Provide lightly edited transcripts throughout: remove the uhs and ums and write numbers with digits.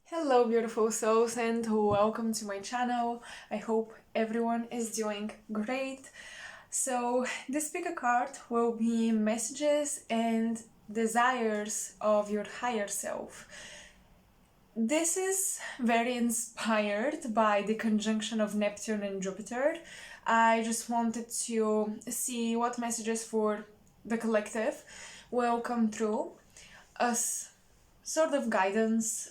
Hello beautiful souls and welcome to my channel. I hope everyone is doing great. So this pick a card will be messages and desires of your higher self. This is very inspired by the conjunction of Neptune and Jupiter. I just wanted to see what messages for the collective will come through as sort of guidance,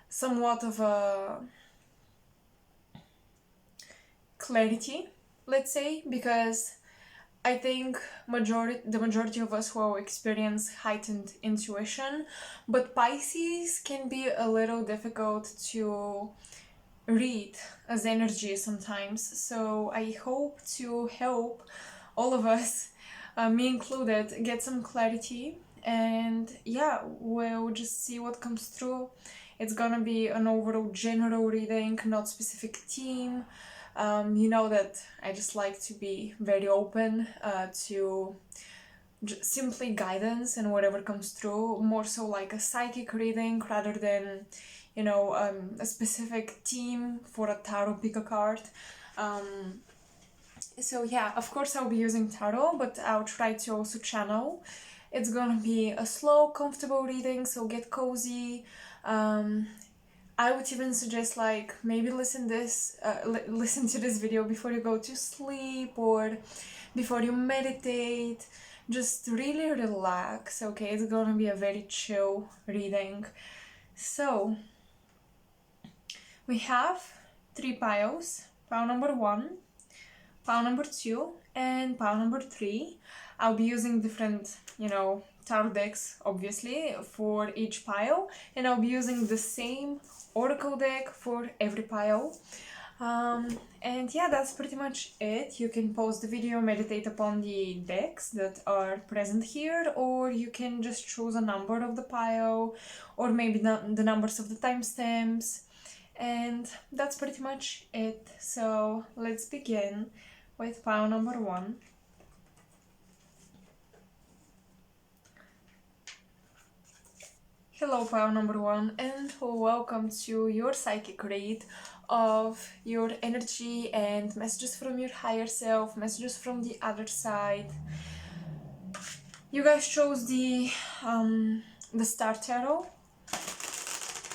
somewhat of a clarity, let's say, because I think the majority of us will experience heightened intuition, but Pisces can be a little difficult to read as energy sometimes. So I hope to help all of us, me included, get some clarity. And yeah, we'll just see what comes through. It's gonna be an overall general reading, not specific theme. You know that I just like to be very open to simply guidance and whatever comes through, more so like a psychic reading rather than, a specific theme for a tarot pick a card. So yeah, of course I'll be using tarot, but I'll try to also channel. It's gonna be a slow, comfortable reading, so get cozy. I would even suggest like maybe listen to this video before you go to sleep or before you meditate. Just really relax, okay? It's gonna be a very chill reading. So we have three piles: pile number 1, pile number 2, and pile number 3. I'll be using different, tarot decks, obviously, for each pile, and I'll be using the same oracle deck for every pile. And yeah, that's pretty much it. You can pause the video, meditate upon the decks that are present here, or you can just choose a number of the pile, or maybe the numbers of the timestamps. And that's pretty much it. So let's begin with pile number 1. Hello pile number 1, and welcome to your psychic read of your energy and messages from your higher self, messages from the other side. You guys chose the Star Tarot,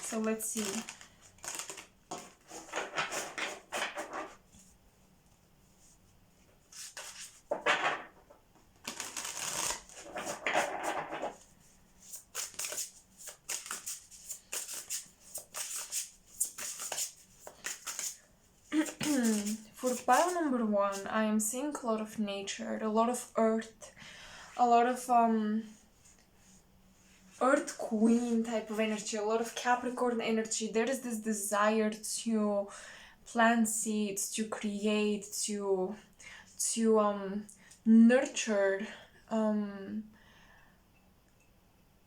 so let's see. For pile number 1, I am seeing a lot of nature, a lot of earth, a lot of earth queen type of energy, a lot of Capricorn energy. There is this desire to plant seeds, to create, to nurture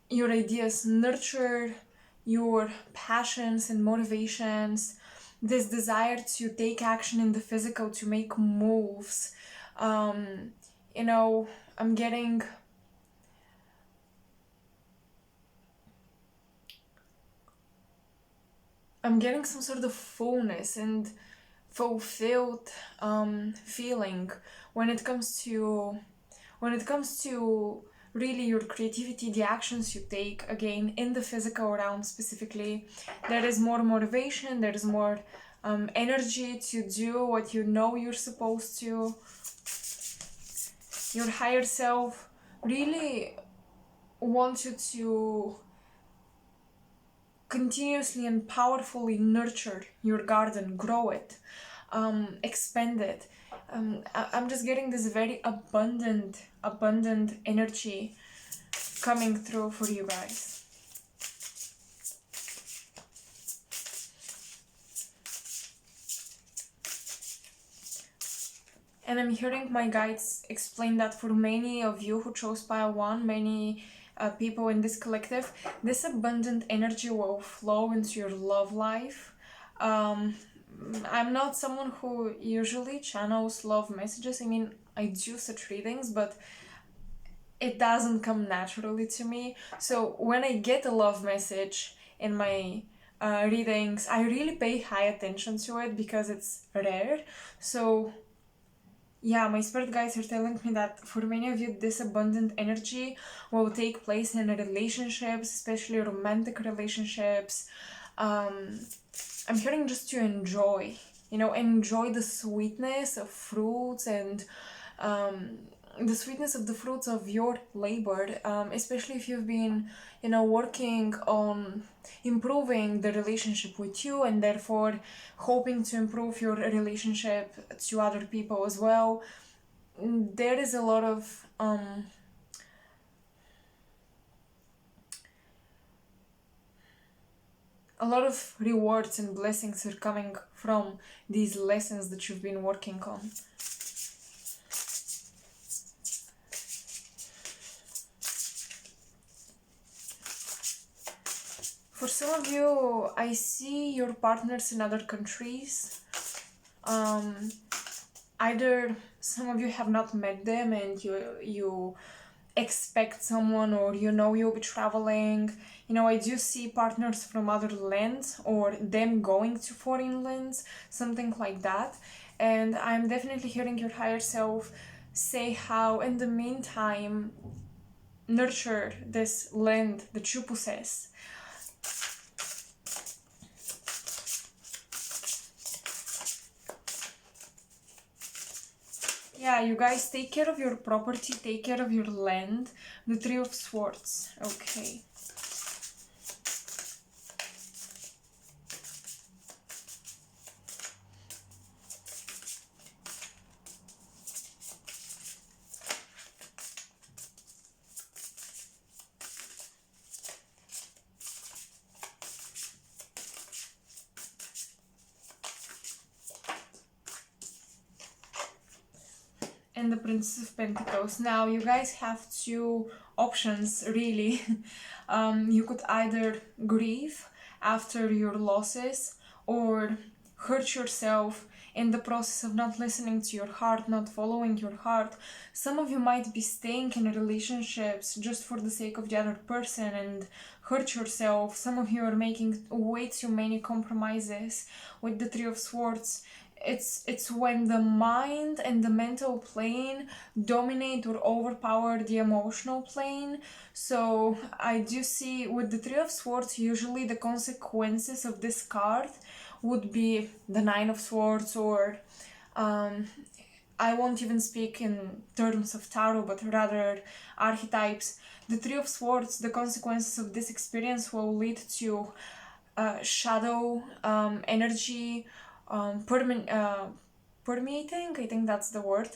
your ideas, nurture your passions and motivations, this desire to take action in the physical, to make moves. I'm getting some sort of fullness and fulfilled feeling when it comes to really your creativity, the actions you take, again, in the physical realm specifically. There is more motivation, there is more energy to do what you know you're supposed to. Your higher self really wants you to continuously and powerfully nurture your garden, grow it, expand it. I'm just getting this very abundant energy coming through for you guys. And I'm hearing my guides explain that for many of you who chose pile 1, many people in this collective, this abundant energy will flow into your love life. I'm not someone who usually channels love messages. I mean, I do such readings, but it doesn't come naturally to me. So when I get a love message, in my readings, I really pay high attention to it because it's rare. So yeah, my spirit guides are telling me that for many of you, this abundant energy will take place in relationships, especially romantic relationships. I'm hearing just to enjoy, enjoy the sweetness of fruits and um, the sweetness of the fruits of your labor, especially if you've been, working on improving the relationship with you and therefore hoping to improve your relationship to other people as well. There is a lot of rewards and blessings are coming from these lessons that you've been working on. For some of you, I see your partners in other countries. Either some of you have not met them and you expect someone, or you'll be traveling. I do see partners from other lands or them going to foreign lands, something like that. And I'm definitely hearing your higher self say how in the meantime nurture this land that you possess. Yeah, you guys take care of your property, take care of your land. The Three of Swords. Okay. And the Princess of Pentacles. Now, you guys have two options, really. You could either grieve after your losses or hurt yourself in the process of not listening to your heart, not following your heart. Some of you might be staying in relationships just for the sake of the other person and hurt yourself. Some of you are making way too many compromises with the Three of Swords. It's when the mind and the mental plane dominate or overpower the emotional plane. So I do see with the Three of Swords, usually the consequences of this card would be the Nine of Swords, or I won't even speak in terms of tarot, but rather archetypes. The Three of Swords, the consequences of this experience will lead to shadow energy, permeating, I think that's the word,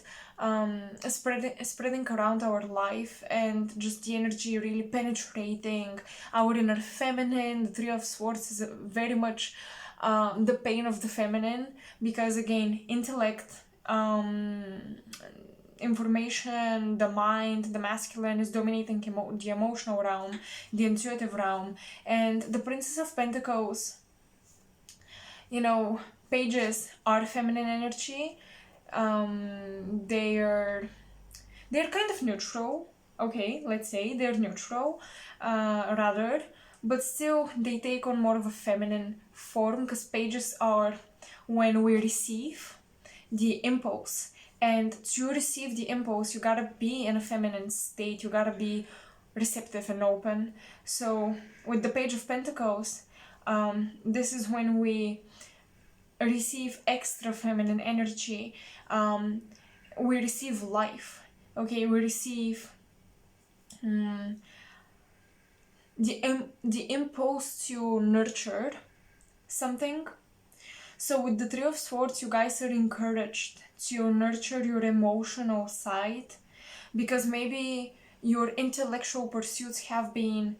spreading around our life, and just the energy really penetrating our inner feminine. The Three of Swords is very much the pain of the feminine, because again, intellect, information, the mind, the masculine is dominating the emotional realm, the intuitive realm. And the Princess of Pentacles, pages are feminine energy. They're kind of neutral. Okay, let's say they're neutral, rather, but still they take on more of a feminine form, because pages are when we receive the impulse, and to receive the impulse you gotta be in a feminine state, you gotta be receptive and open. So with the Page of Pentacles, this is when we receive extra feminine energy. We receive life. Okay, we receive the impulse to nurture something. So with the Three of Swords, you guys are encouraged to nurture your emotional side, because maybe your intellectual pursuits have been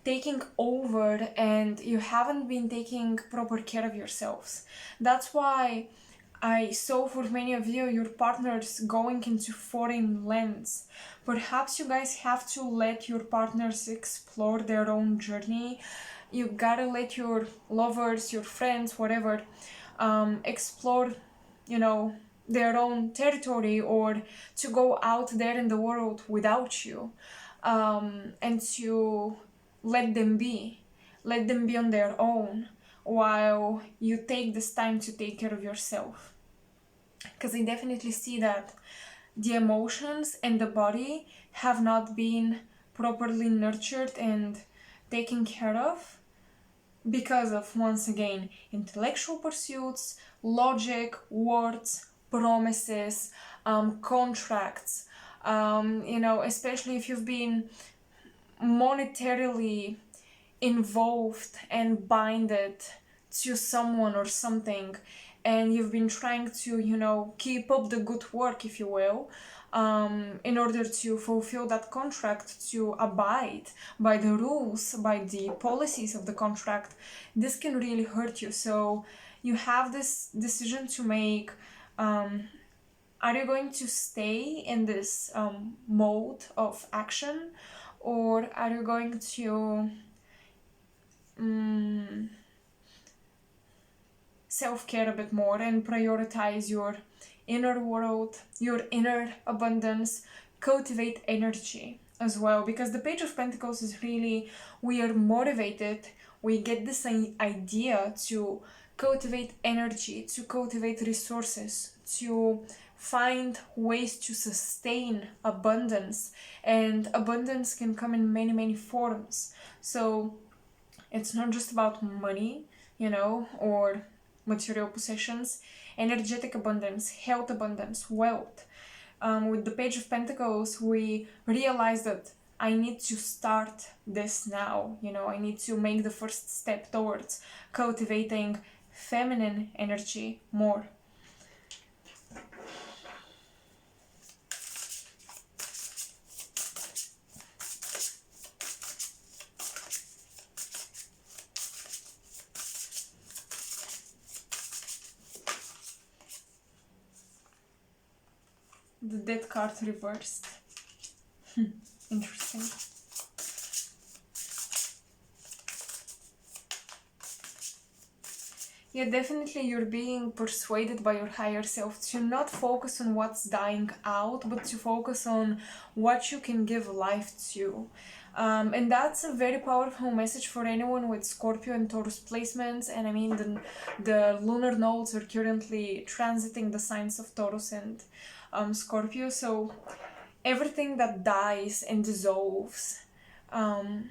taking over and you haven't been taking proper care of yourselves. That's why I saw for many of you, your partners going into foreign lands. Perhaps you guys have to let your partners explore their own journey. You gotta let your lovers, your friends, whatever, explore, their own territory, or to go out there in the world without you, and to let them be. let them be on their own while you take this time to take care of yourself. Because I definitely see that the emotions and the body have not been properly nurtured and taken care of because of, once again, intellectual pursuits, logic, words, promises, contracts, especially if you've been monetarily involved and binded to someone or something, and you've been trying to keep up the good work, if you will, in order to fulfill that contract, to abide by the rules, by the policies of the contract. This can really hurt you. So you have this decision to make. Are you going to stay in this mode of action, or are you going to self-care a bit more and prioritize your inner world, your inner abundance, cultivate energy as well? Because the Page of Pentacles is really, we are motivated, we get this idea to cultivate energy, to cultivate resources, to find ways to sustain abundance, and abundance can come in many, many forms. So it's not just about money, or material possessions. Energetic abundance, health abundance, wealth. With the Page of Pentacles, we realize that I need to start this now. I need to make the first step towards cultivating feminine energy more. The Death card reversed. Interesting. Yeah, definitely you're being persuaded by your higher self to not focus on what's dying out, but to focus on what you can give life to. And that's a very powerful message for anyone with Scorpio and Taurus placements. And I mean, the lunar nodes are currently transiting the signs of Taurus and Scorpio. So everything that dies and dissolves can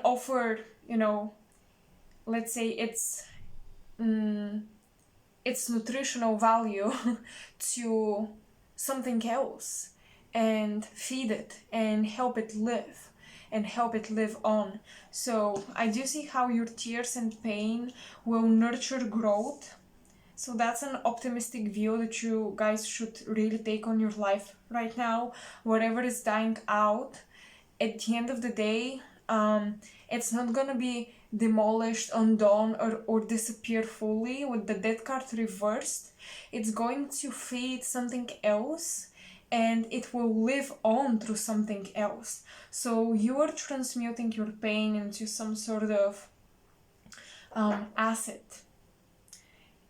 offer, let's say its nutritional value to something else, and feed it and help it live on. So I do see how your tears and pain will nurture growth. So that's an optimistic view that you guys should really take on your life right now. Whatever is dying out, at the end of the day, it's not gonna be demolished, undone, or disappear fully. With the Death card reversed, it's going to feed something else, and it will live on through something else. So you are transmuting your pain into some sort of asset.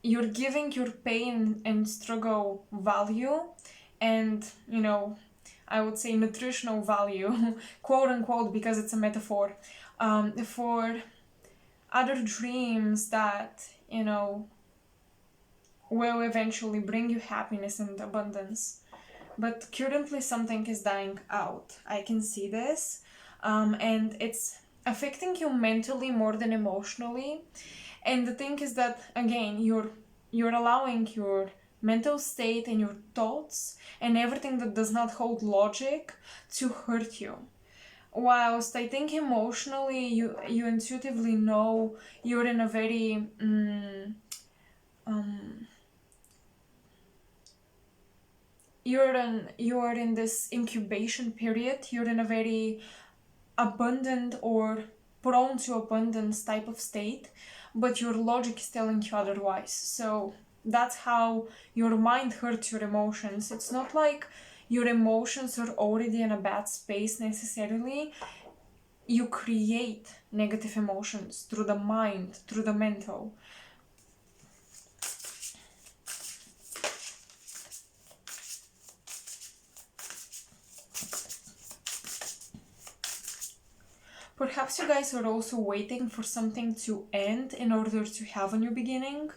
You're giving your pain and struggle value, and I would say nutritional value, quote unquote, because it's a metaphor, for other dreams that will eventually bring you happiness and abundance. But currently something is dying out. I can see this, and it's affecting you mentally more than emotionally. And the thing is that, again, you're allowing your mental state and your thoughts and everything that does not hold logic to hurt you. Whilst I think emotionally you intuitively know you're in a very you're in this incubation period. You're in a very abundant or prone to abundance type of state, but your logic is telling you otherwise. So that's how your mind hurts your emotions. It's not like your emotions are already in a bad space necessarily. You create negative emotions through the mind, through the mental. Perhaps you guys are also waiting for something to end in order to have a new beginning.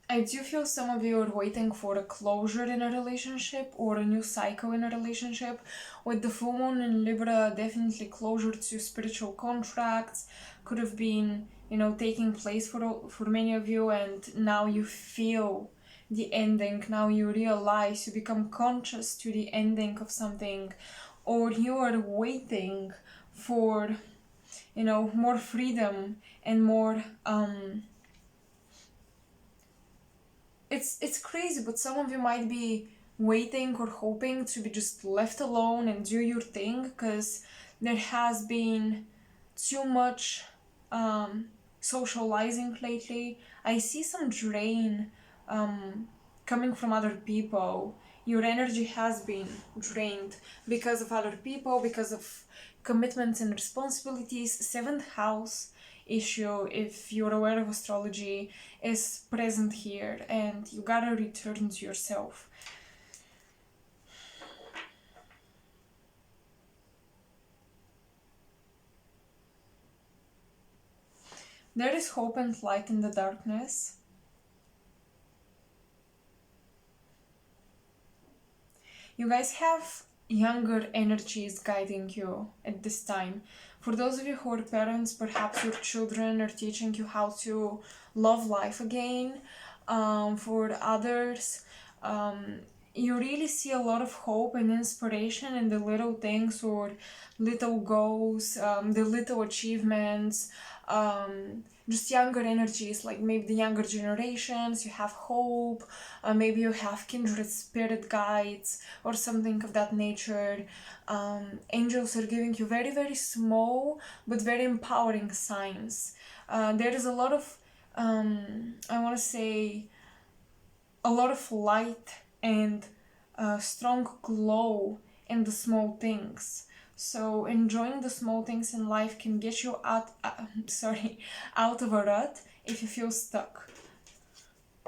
I do feel some of you are waiting for a closure in a relationship or a new cycle in a relationship. With the full moon in Libra, definitely closure to spiritual contracts could have been, taking place for many of you, and now you feel the ending. Now you realize, you become conscious to the ending of something, or you are waiting for, more freedom and more it's crazy, but some of you might be waiting or hoping to be just left alone and do your thing, because there has been too much socializing lately. I see some drain coming from other people. Your energy has been drained because of other people, because of commitments and responsibilities. Seventh house issue, if you're aware of astrology, is present here, and you gotta return to yourself. There is hope and light in the darkness. You guys have younger energies guiding you at this time. For those of you who are parents, perhaps your children are teaching you how to love life again. For others, you really see a lot of hope and inspiration in the little things or little goals, the little achievements, just younger energies, like maybe the younger generations. You have hope, maybe you have kindred spirit guides or something of that nature. Angels are giving you very, very small but very empowering signs. There is a lot of, I want to say, a lot of light and strong glow in the small things. So enjoying the small things in life can get you out of a rut if you feel stuck.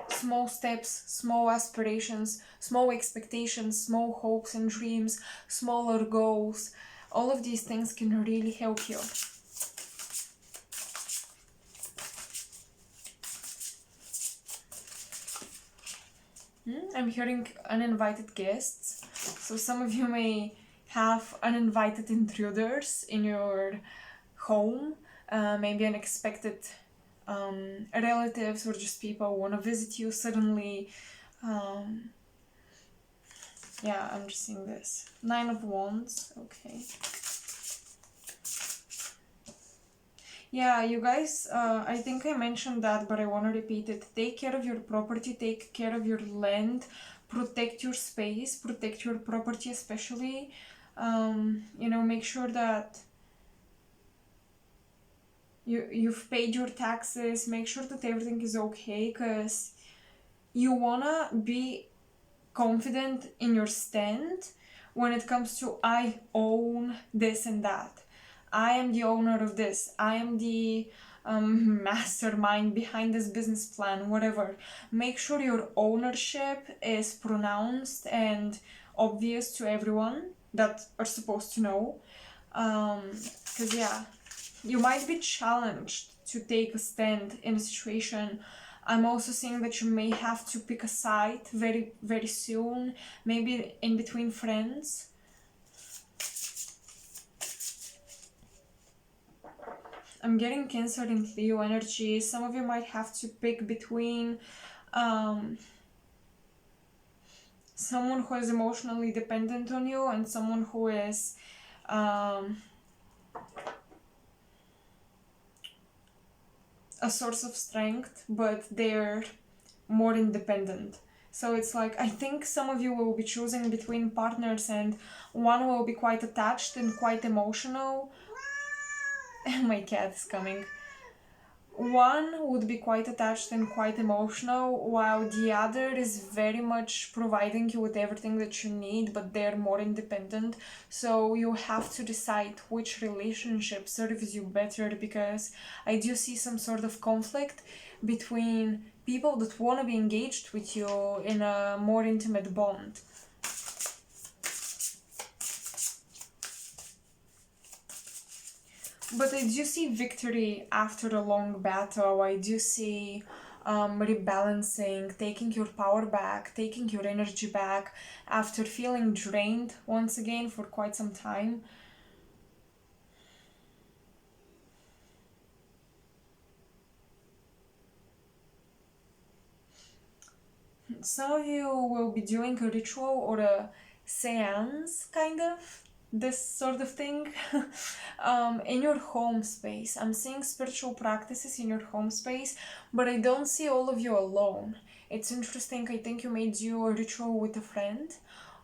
Small steps, small aspirations, small expectations, small hopes and dreams, smaller goals, all of these things can really help you. I'm hearing uninvited guests. So some of you may have uninvited intruders in your home, maybe unexpected relatives or just people want to visit you suddenly. Yeah, I'm just seeing this. 9 of Wands, okay. Yeah, you guys, I think I mentioned that, but I want to repeat it. Take care of your property, take care of your land, protect your space, protect your property especially. Make sure that you've paid your taxes, make sure that everything is okay, because you wanna be confident in your stand when it comes to I own this and that. I am the owner of this. I am the mastermind behind this business plan, whatever. Make sure your ownership is pronounced and obvious to everyone that are supposed to know. Because, you might be challenged to take a stand in a situation. I'm also seeing that you may have to pick a side very, very soon, maybe in between friends. I'm getting Cancer and Leo energy. Some of you might have to pick between someone who is emotionally dependent on you and someone who is a source of strength, but they're more independent. So it's like, I think some of you will be choosing between partners, and one will be quite attached and quite emotional. My cat is coming. one would be quite attached and quite emotional, while the other is very much providing you with everything that you need, but they're more independent. So you have to decide which relationship serves you better, because I do see some sort of conflict between people that want to be engaged with you in a more intimate bond. But I do see victory after a long battle. I do see rebalancing, taking your power back, taking your energy back after feeling drained once again for quite some time. Some of you will be doing a ritual or a seance, kind of, this sort of thing, in your home space. I'm seeing spiritual practices in your home space, but I don't see all of you alone. It's interesting. I think you may do a ritual with a friend,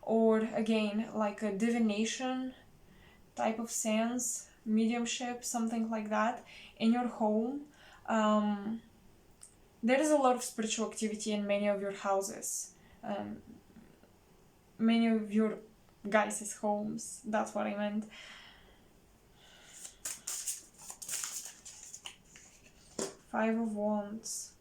or again, like a divination type of seance, mediumship, something like that, in your home. There is a lot of spiritual activity in many of your houses, many of your guys' homes. That's what I meant. Five of Wands.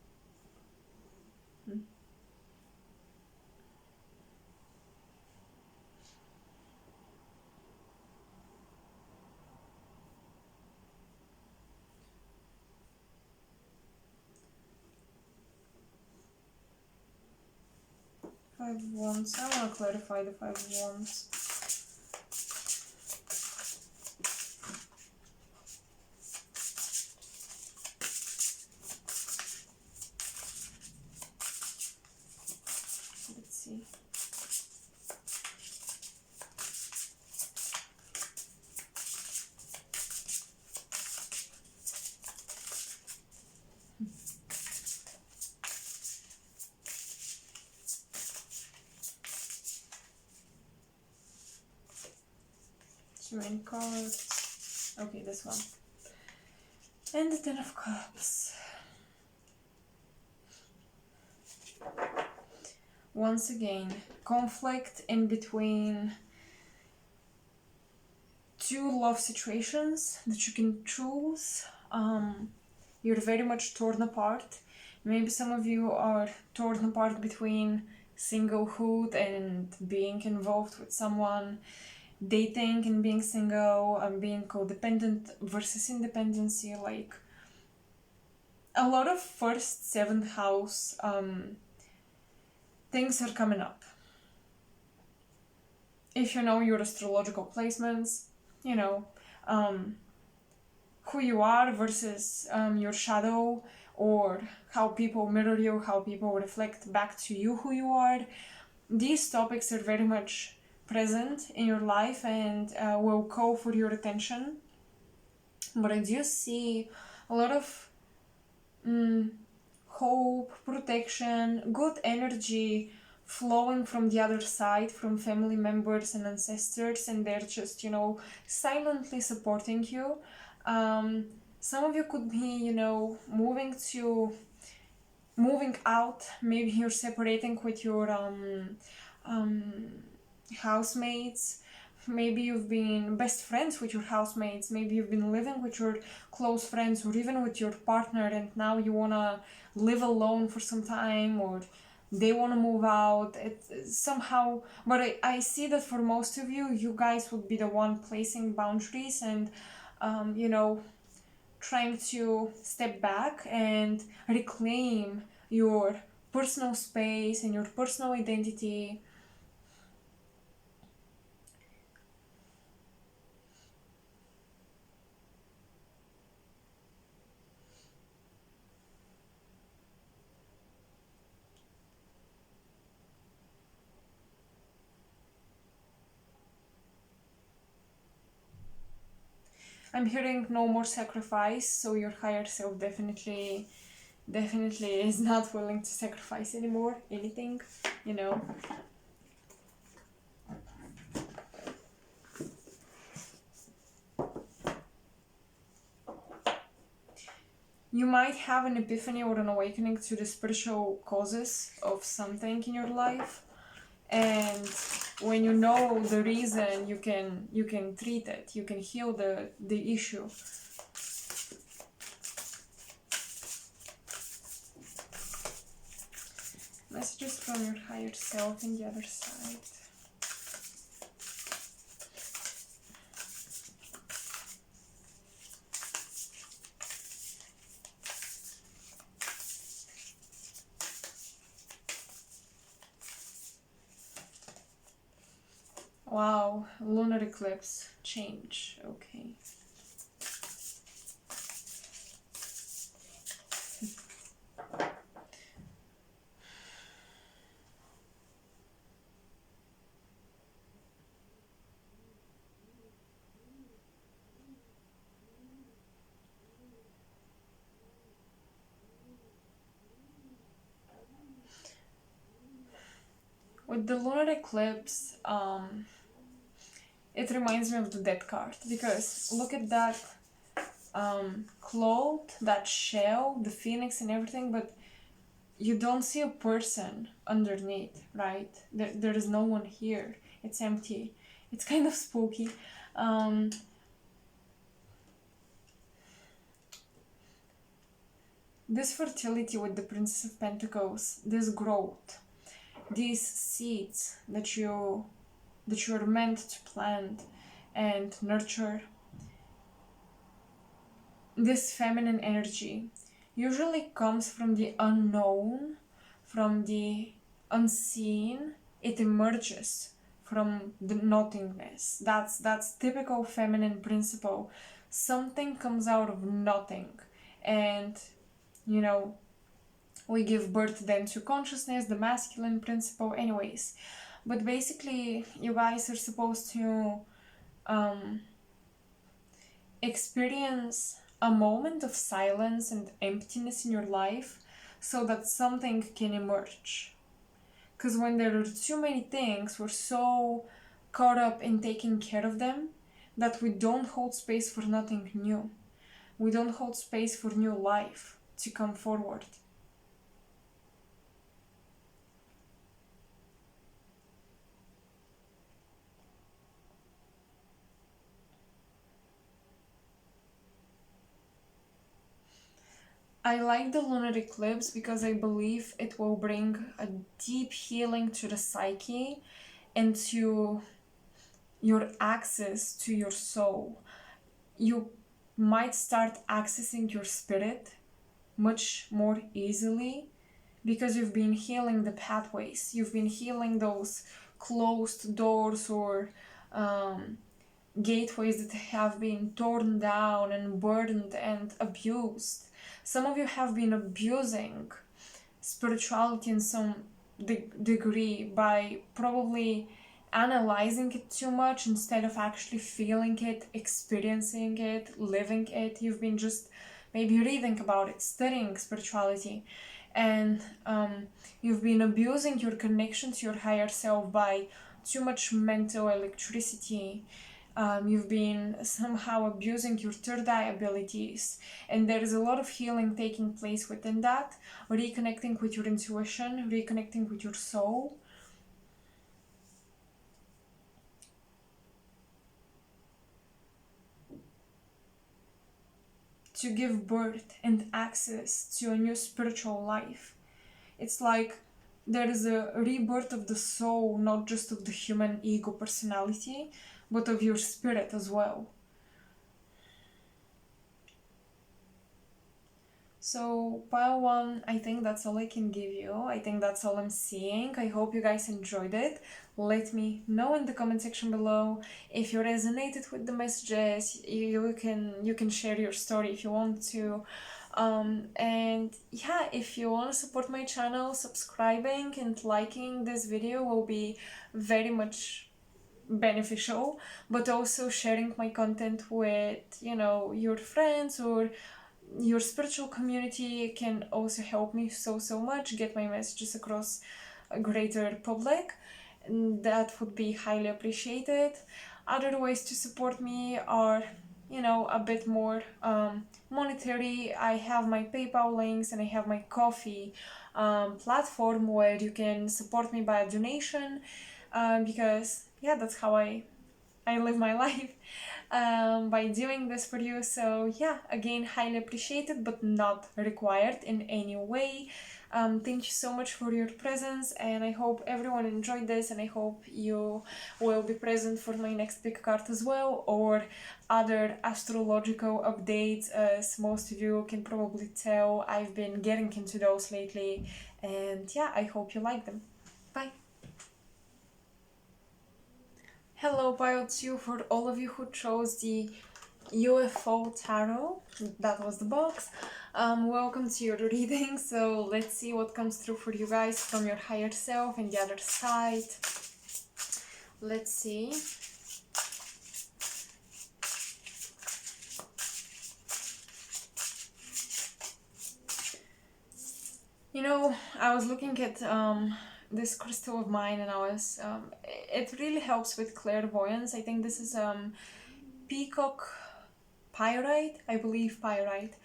Five of Wands. I want to clarify the Five of Wands. Let's see. Two main cards. Okay, this one. And the Ten of Cups. Once again, conflict in between two love situations that you can choose. You're very much torn apart. Maybe some of you are torn apart between singlehood and being involved with someone, dating and being single, and being codependent versus independency. Like a lot of first, seventh house things are coming up. If you know your astrological placements, you know who you are versus your shadow, or how people mirror you, how people reflect back to you who you are. These topics are very much present in your life and will call for your attention. But I do see a lot of hope, protection, good energy flowing from the other side, from family members and ancestors, and they're just, silently supporting you. Some of you could be, moving out. Maybe you're separating with your housemates. Maybe you've been best friends with your housemates. Maybe you've been living with your close friends, or even with your partner, and now you want to live alone for some time, or they want to move out. It's somehow, but I see that for most of you, you guys would be the one placing boundaries and trying to step back and reclaim your personal space and your personal identity. I'm hearing no more sacrifice, so your higher self definitely is not willing to sacrifice anymore, anything, You might have an epiphany or an awakening to the spiritual causes of something in your life, and when you know the reason, you can treat it, you can heal the issue. Messages from your higher self in the other side. Wow, lunar eclipse, change, okay. With the lunar eclipse, it reminds me of the Death card, because look at that cloth, that shell, the phoenix and everything, but you don't see a person underneath, right? There is no one here. It's empty. It's kind of spooky. This fertility with the Princess of Pentacles, this growth, these seeds that you're meant to plant and nurture, this feminine energy usually comes from the unknown, from the unseen. It emerges from the nothingness. That's typical feminine principle. Something comes out of nothing, and you know, we give birth then to consciousness, the masculine principle, anyways. But basically, you guys are supposed to experience a moment of silence and emptiness in your life so that something can emerge. Because when there are too many things, we're so caught up in taking care of them that we don't hold space for nothing new. We don't hold space for new life to come forward. I like the lunar eclipse because I believe it will bring a deep healing to the psyche and to your access to your soul. You might start accessing your spirit much more easily because you've been healing the pathways. You've been healing those closed doors or gateways that have been torn down and burdened and abused. Some of you have been abusing spirituality in some degree by probably analyzing it too much instead of actually feeling it, experiencing it, living it. You've been just maybe reading about it, studying spirituality, and you've been abusing your connection to your higher self by too much mental electricity. You've been somehow abusing your third eye abilities, and there is a lot of healing taking place within that, reconnecting with your intuition, reconnecting with your soul. To give birth and access to a new spiritual life. It's like there is a rebirth of the soul, not just of the human ego personality, but of your spirit as well. So pile one, I think that's all I can give you. I think that's all I'm seeing. I hope you guys enjoyed it. Let me know in the comment section below if you resonated with the messages. You can share your story if you want to. And yeah, if you want to support my channel, subscribing and liking this video will be very much beneficial, but also sharing my content with, you know, your friends or your spiritual community can also help me so much get my messages across a greater public, and that would be highly appreciated. Other ways to support me are, you know, a bit more monetary, I have my PayPal links and I have my Coffee platform where you can support me by a donation, because yeah, that's how I live my life, by doing this for you. So yeah, again, highly appreciated but not required in any way. Thank you so much for your presence, and I hope everyone enjoyed this, and I hope you will be present for my next pick card as well, or other astrological updates. As most of you can probably tell, I've been getting into those lately, and yeah, I hope you like them. Bye. Hello, Pile 2, for all of you who chose the UFO Tarot. That was the box. Welcome to your reading. So let's see what comes through for you guys from your higher self and the other side. Let's see. You know, I was looking at this crystal of mine, and it really helps with clairvoyance. I think this is peacock pyrite, I believe pyrite.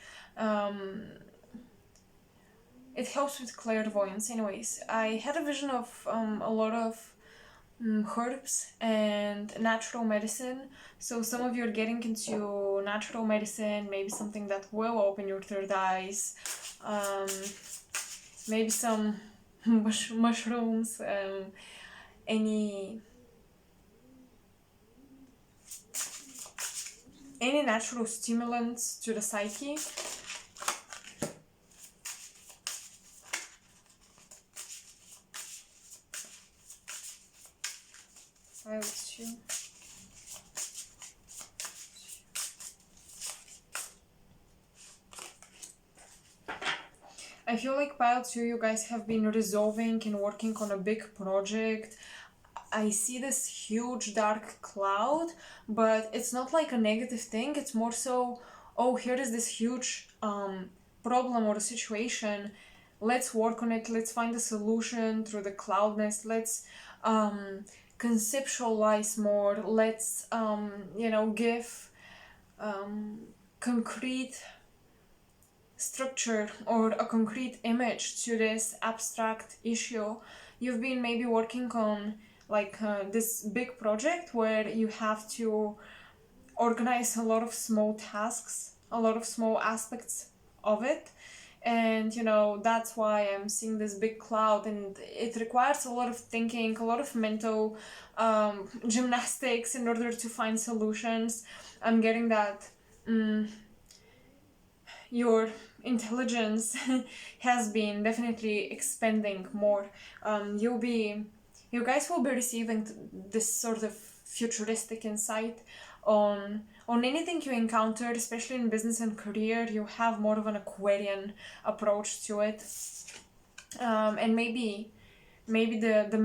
It helps with clairvoyance. Anyways, I had a vision of a lot of herbs and natural medicine. So some of you are getting into natural medicine, maybe something that will open your third eyes, maybe some mushrooms, any natural stimulants to the psyche. I feel like pile 2, you guys have been resolving and working on a big project. I see this huge dark cloud, but it's not like a negative thing. It's more so, oh, here is this huge problem or a situation. Let's work on it. Let's find a solution through the cloudness. Let's conceptualize more. Let's give concrete structure or a concrete image to this abstract issue. You've been maybe working on this big project where you have to organize a lot of small tasks, a lot of small aspects of it. And that's why I'm seeing this big cloud, and it requires a lot of thinking, a lot of mental gymnastics in order to find solutions. I'm getting that your intelligence has been definitely expanding more. You guys will be receiving this sort of futuristic insight on anything you encounter, especially in business and career. You have more of an Aquarian approach to it, and maybe the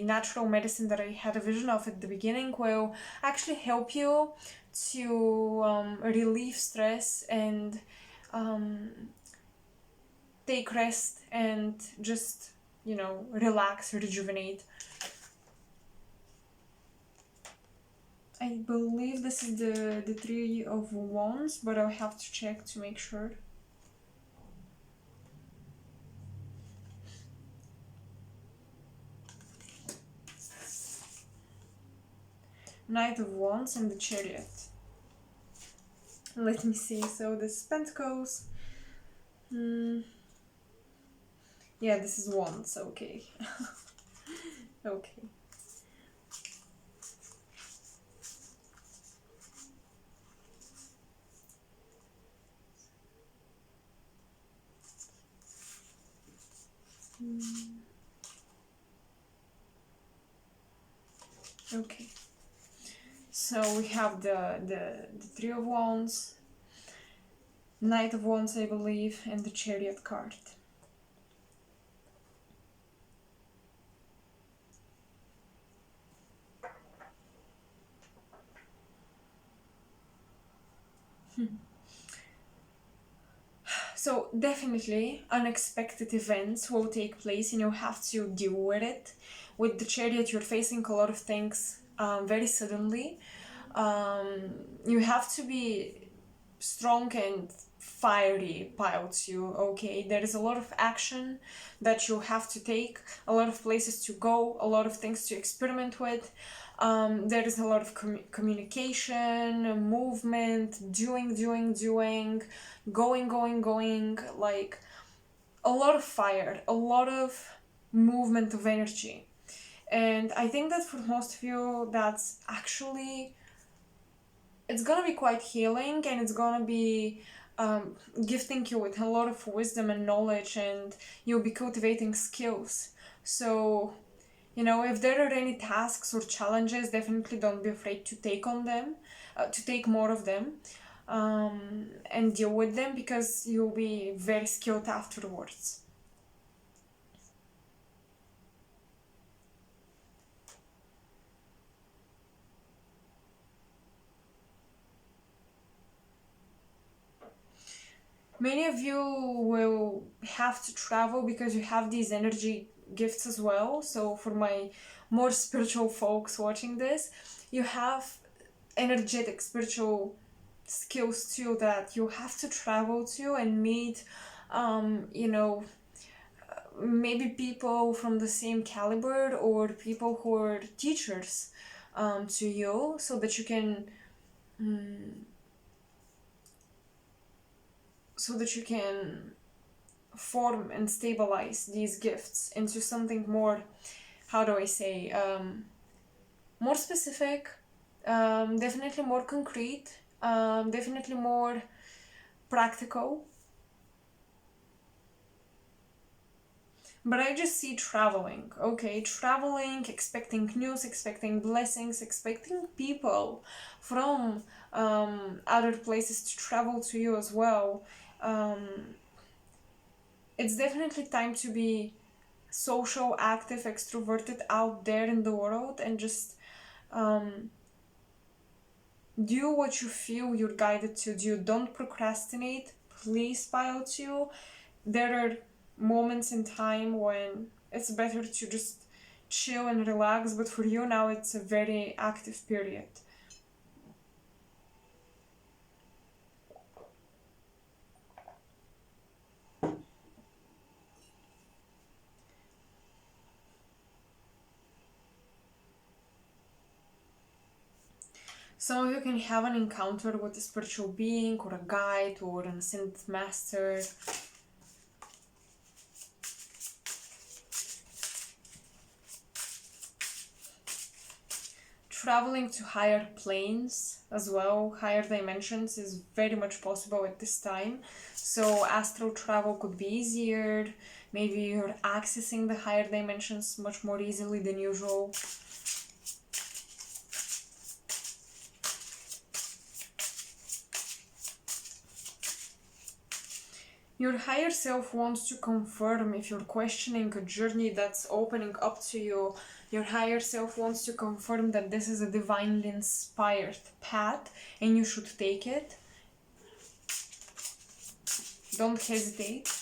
natural medicine that I had a vision of at the beginning will actually help you to relieve stress and take rest and just relax, rejuvenate. I believe this is the Three of Wands, but I'll have to check to make sure. Knight of Wands and the Chariot. Let me see. So this Pentacles. Yeah, this is Wands. Okay. Okay. Okay. So we have the Three of Wands, Knight of Wands, I believe, and the Chariot card. So definitely unexpected events will take place and you'll have to deal with it. With the Chariot, you're facing a lot of things very suddenly. You have to be strong and fiery pilots you, okay? There is a lot of action that you have to take, a lot of places to go, a lot of things to experiment with. There is a lot of communication, movement, doing, going, like a lot of fire, a lot of movement of energy. And I think that for most of you, that's actually, it's gonna be quite healing, and it's gonna be gifting you with a lot of wisdom and knowledge, and you'll be cultivating skills. So, you know, if there are any tasks or challenges, definitely don't be afraid to take on them, to take more of them, and deal with them, because you'll be very skilled afterwards. Many of you will have to travel because you have these energy gifts as well. So for my more spiritual folks watching this, you have energetic spiritual skills too that you have to travel to and meet, you know, maybe people from the same caliber or people who are teachers to you, so that you can form and stabilize these gifts into something more, how do I say, more specific, definitely more concrete, definitely more practical. But I just see traveling, okay? Traveling, expecting news, expecting blessings, expecting people from other places to travel to you as well. It's definitely time to be social, active, extroverted out there in the world, and just do what you feel you're guided to do. Don't procrastinate, please, pilot you. There are moments in time when it's better to just chill and relax, but for you now it's a very active period. Some of you can have an encounter with a spiritual being or a guide or an ascended master. Traveling to higher planes as well, higher dimensions, is very much possible at this time. So astral travel could be easier. Maybe you're accessing the higher dimensions much more easily than usual. Your higher self wants to confirm, if you're questioning a journey that's opening up to you, your higher self wants to confirm that this is a divinely inspired path and you should take it. Don't hesitate.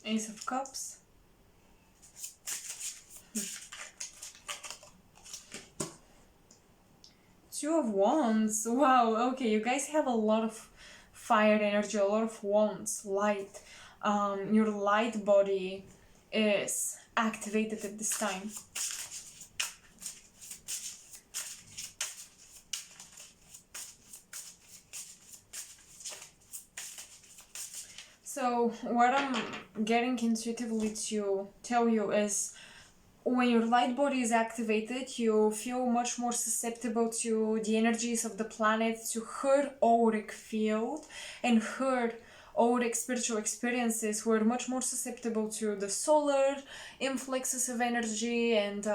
Ace of Cups. Two of Wands. Wow, okay, you guys have a lot of fire energy, a lot of wands, light. Your light body is activated at this time. So what I'm getting intuitively to tell you is, when your light body is activated, you feel much more susceptible to the energies of the planet, to her auric field and her auric spiritual experiences. We're much more susceptible to the solar influxes of energy and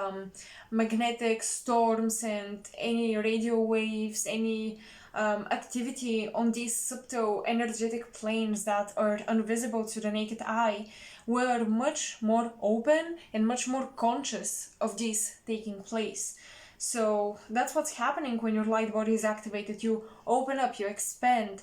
magnetic storms and any radio waves, any activity on these subtle energetic planes that are invisible to the naked eye. We're much more open and much more conscious of this taking place. So that's what's happening when your light body is activated. You open up, you expand,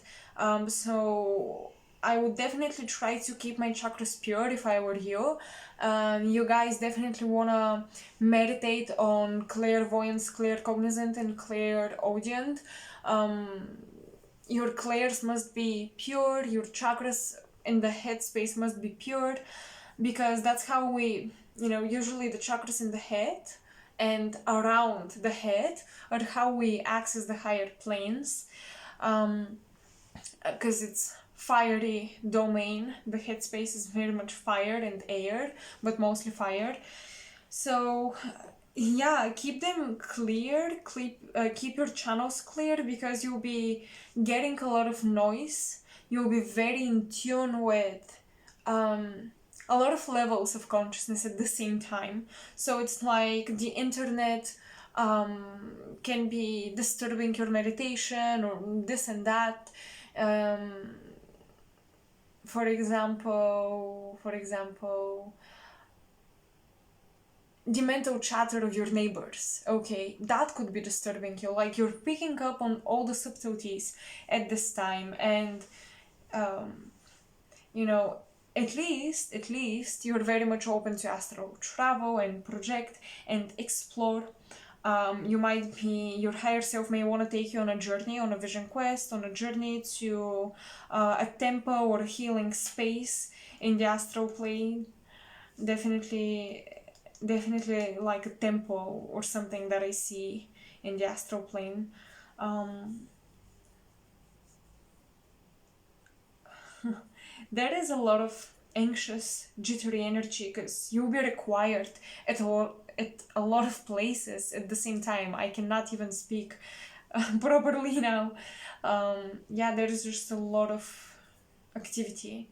So I would definitely try to keep my chakras pure if I were you. You guys definitely want to meditate on clairvoyance, claircognizant, and clairaudient. Your clairs must be pure, your chakras in the head space must be pure, because that's how we, usually the chakras in the head and around the head are how we access the higher planes, because it's fiery domain. The headspace is very much fire and air, but mostly fire. So yeah, keep them clear, keep your channels clear, because you'll be getting a lot of noise. You'll be very in tune with a lot of levels of consciousness at the same time. So it's like the internet can be disturbing your meditation or this and that. For example, the mental chatter of your neighbors, okay, that could be disturbing you. Like, you're picking up on all the subtleties at this time, and you know, at least you're very much open to astral travel and project and explore. You might be, your higher self may want to take you on a journey, on a vision quest, on a journey to a temple or a healing space in the astral plane. Definitely like a temple or something that I see in the astral plane. There is a lot of anxious, jittery energy, because you'll be required at a lot of places at the same time. I cannot even speak properly now. Yeah, there's just a lot of activity.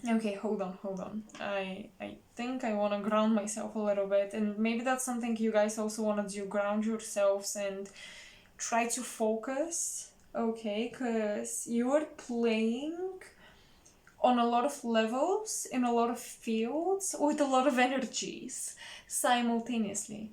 Okay, hold on. I think I want to ground myself a little bit, and maybe that's something you guys also want to do, ground yourselves and try to focus, okay? Because you're playing on a lot of levels, in a lot of fields, with a lot of energies simultaneously.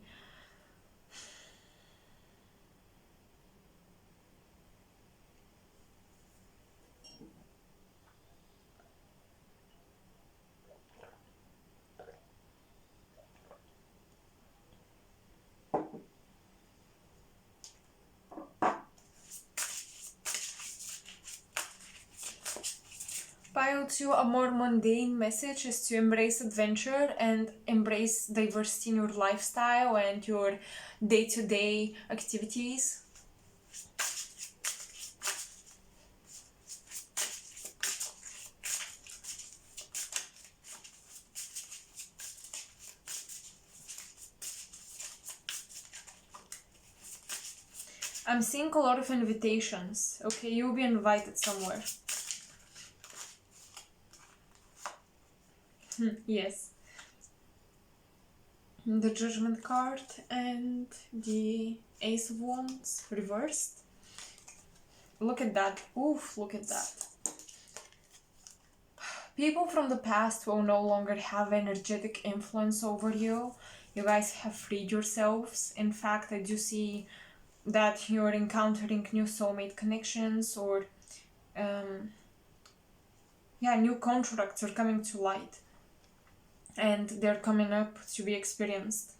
Pile 2, a more mundane message is to embrace adventure and embrace diversity in your lifestyle and your day-to-day activities. I'm seeing a lot of invitations. Okay, you'll be invited somewhere. Yes. The Judgment card and the Ace of Wands reversed. Look at that. Oof, look at that. People from the past will no longer have energetic influence over you. You guys have freed yourselves. In fact, I do see that you're encountering new soulmate connections, or new contracts are coming to light, and they're coming up to be experienced.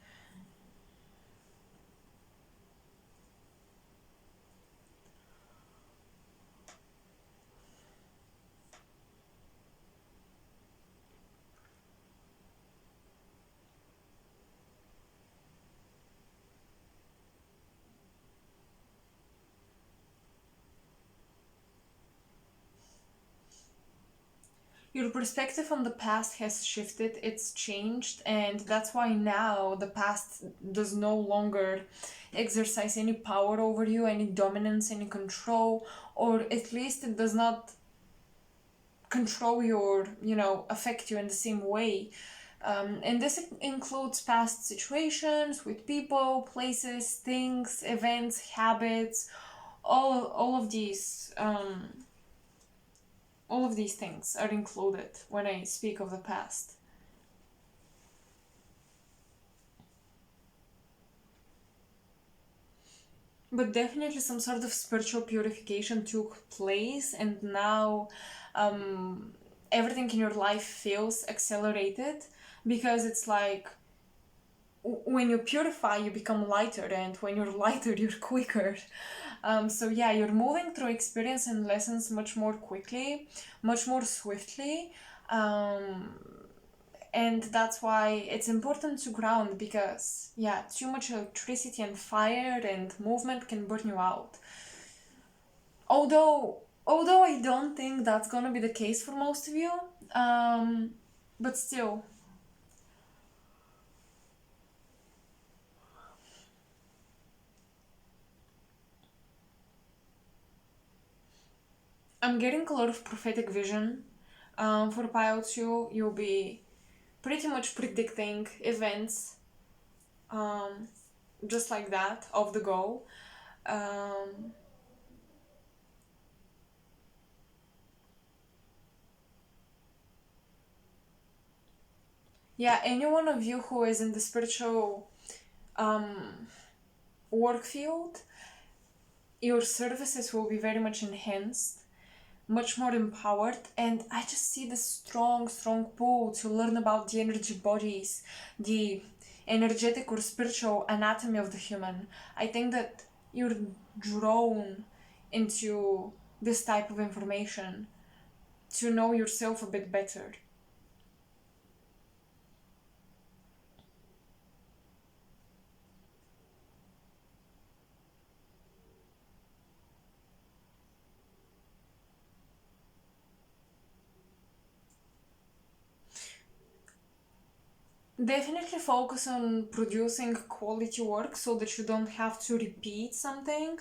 Your perspective on the past has shifted, it's changed, and that's why now the past does no longer exercise any power over you, any dominance, any control, or at least it does not control you or, affect you in the same way. And this includes past situations with people, places, things, events, habits, all of these. All of these things are included when I speak of the past. But definitely some sort of spiritual purification took place, and now um, everything in your life feels accelerated, because it's like when you purify, you become lighter, and when you're lighter, you're quicker. So yeah, you're moving through experience and lessons much more quickly, much more swiftly. Um, and that's why it's important to ground, because yeah, too much electricity and fire and movement can burn you out. Although I don't think that's gonna be the case for most of you, um, but still, I'm getting a lot of prophetic vision. For Pile 2, you'll be pretty much predicting events, um, just like that, off the go. Um, yeah, any one of you who is in the spiritual um, work field, your services will be very much enhanced, much more empowered, and I just see the strong pull to learn about the energy bodies, the energetic or spiritual anatomy of the human. I think that you're drawn into this type of information to know yourself a bit better. Definitely focus on producing quality work so that you don't have to repeat something.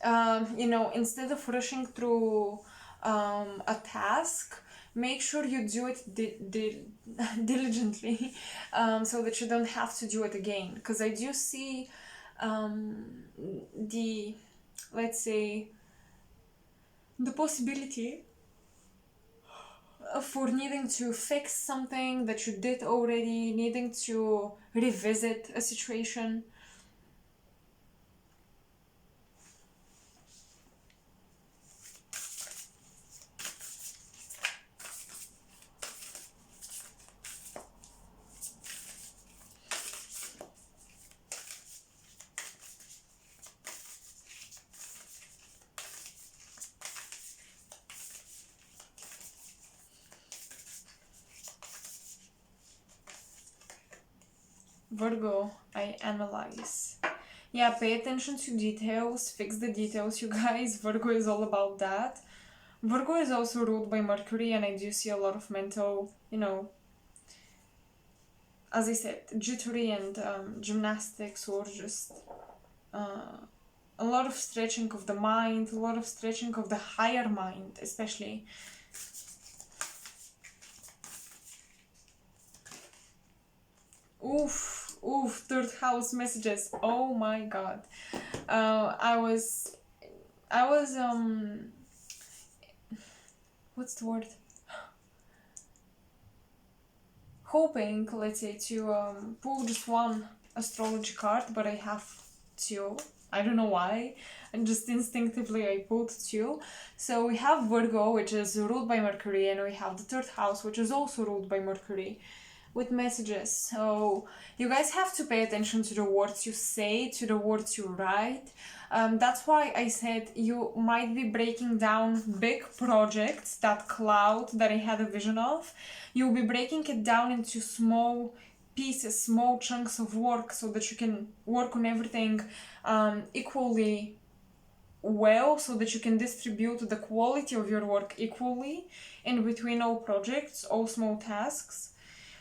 Instead of rushing through a task, make sure you do it diligently, so that you don't have to do it again. Because I do see um, the, let's say, the possibility for needing to fix something that you did already, needing to revisit a situation. Virgo, I analyze. Yeah, pay attention to details, fix the details, you guys. Virgo is all about that. Virgo is also ruled by Mercury, and I do see a lot of mental, as I said, jittery and gymnastics, or just uh, a lot of stretching of the mind, a lot of stretching of the higher mind, especially. Oof, third house messages. Oh my god. I was what's the word? Hoping, let's say, to pull just one astrology card, but I have two. I don't know why, and just instinctively I pulled two. So we have Virgo, which is ruled by Mercury, and we have the third house, which is also ruled by Mercury, with messages. So you guys have to pay attention to the words you say, to the words you write. That's why I said you might be breaking down big projects, that cloud that I had a vision of. You'll be breaking it down into small pieces, small chunks of work, so that you can work on everything equally well, so that you can distribute the quality of your work equally in between all projects, all small tasks.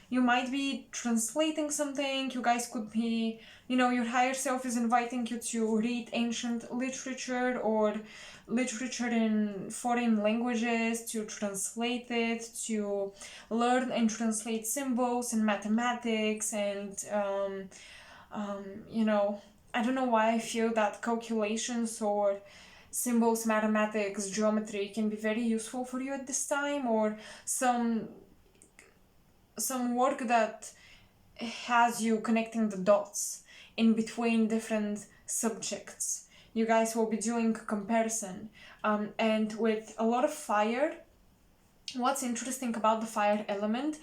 You might be translating something, you guys could be, your higher self is inviting you to read ancient literature or literature in foreign languages, to translate it, to learn and translate symbols and mathematics, and you know I don't know why I feel that calculations or symbols, mathematics, geometry can be very useful for you at this time, or some work that has you connecting the dots in between different subjects. You guys will be doing comparison. And with a lot of fire, what's interesting about the fire element,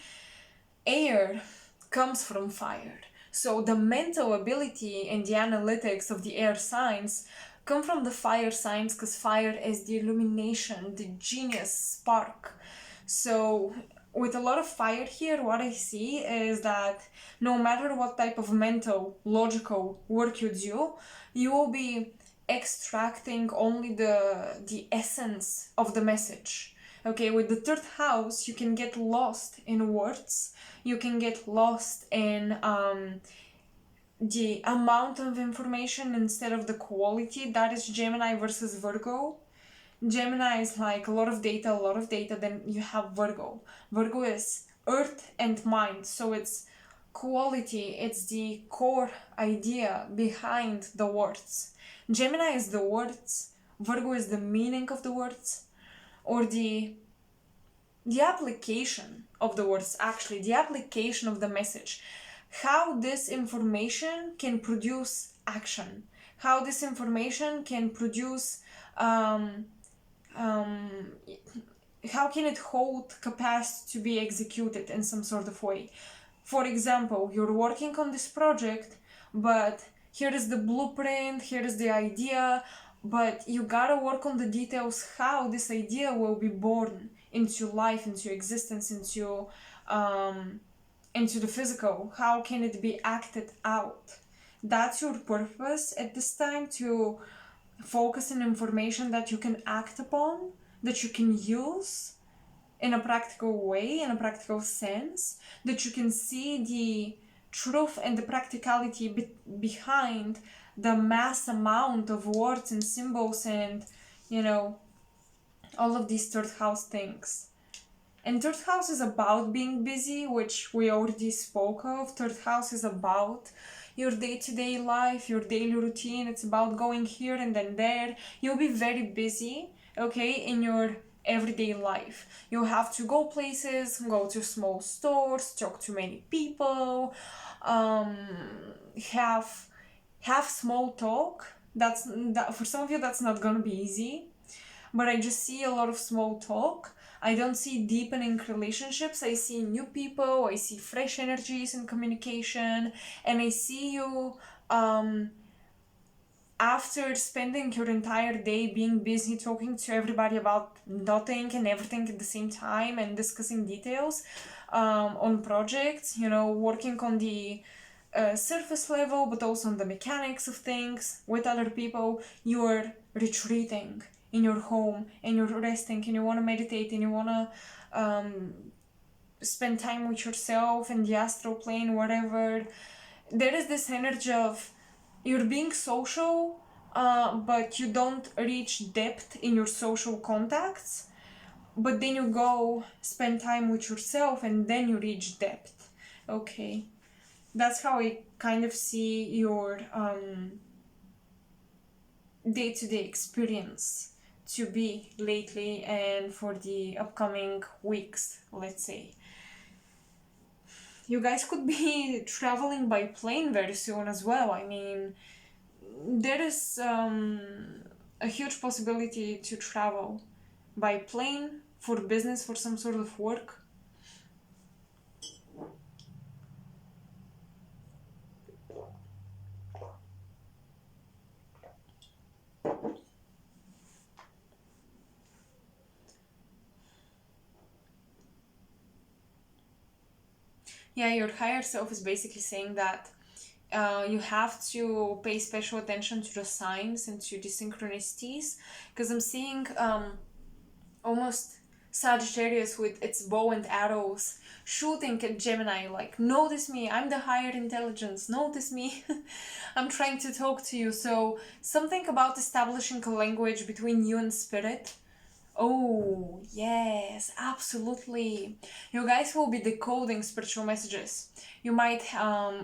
air comes from fire. So the mental ability and the analytics of the air signs come from the fire signs, because fire is the illumination, the genius spark. So with a lot of fire here, what I see is that no matter what type of mental, logical work you do, you will be extracting only the essence of the message. Okay, with the third house, you can get lost in words. You can get lost in the amount of information instead of the quality. That is Gemini versus Virgo. Gemini is like a lot of data, then you have Virgo. Virgo is earth and mind, so it's quality, it's the core idea behind the words. Gemini is the words, Virgo is the meaning of the words, or the application of the words, actually, the application of the message. How this information can produce action, how this information can produce how can it hold capacity to be executed in some sort of way. For example, you're working on this project, but here is the blueprint, here is the idea, but you gotta work on the details, how this idea will be born into life, into existence, into the physical. How can it be acted out? That's your purpose at this time, to focus on information that you can act upon, that you can use in a practical way, in a practical sense, that you can see the truth and the practicality behind the mass amount of words and symbols and, all of these third house things. And third house is about being busy, which we already spoke of. Third house is about your day-to-day life, your daily routine. It's about going here and then there. You'll be very busy, okay, in your everyday life. You have to go places, go to small stores, talk to many people, have small talk. That for some of you, that's not gonna be easy, but I just see a lot of small talk. I don't see deepening relationships. I see new people, I see fresh energies in communication, and I see you after spending your entire day being busy talking to everybody about nothing and everything at the same time and discussing details on projects, working on the surface level, but also on the mechanics of things with other people. You're retreating in your home and you're resting and you want to meditate and you want to spend time with yourself in the astral plane, whatever. There is this energy of you're being social, but you don't reach depth in your social contacts, but then you go spend time with yourself and then you reach depth. Okay, that's how I kind of see your day-to-day experience to be lately and for the upcoming weeks, let's say. You guys could be traveling by plane very soon as well. I mean, there is a huge possibility to travel by plane for business, for some sort of work. Yeah, your higher self is basically saying that you have to pay special attention to the signs and to the synchronicities, because I'm seeing almost Sagittarius with its bow and arrows shooting at Gemini, like, notice me, I'm the higher intelligence, notice me, I'm trying to talk to you. So something about establishing a language between you and spirit. Oh, yes, absolutely. You guys will be decoding spiritual messages. You might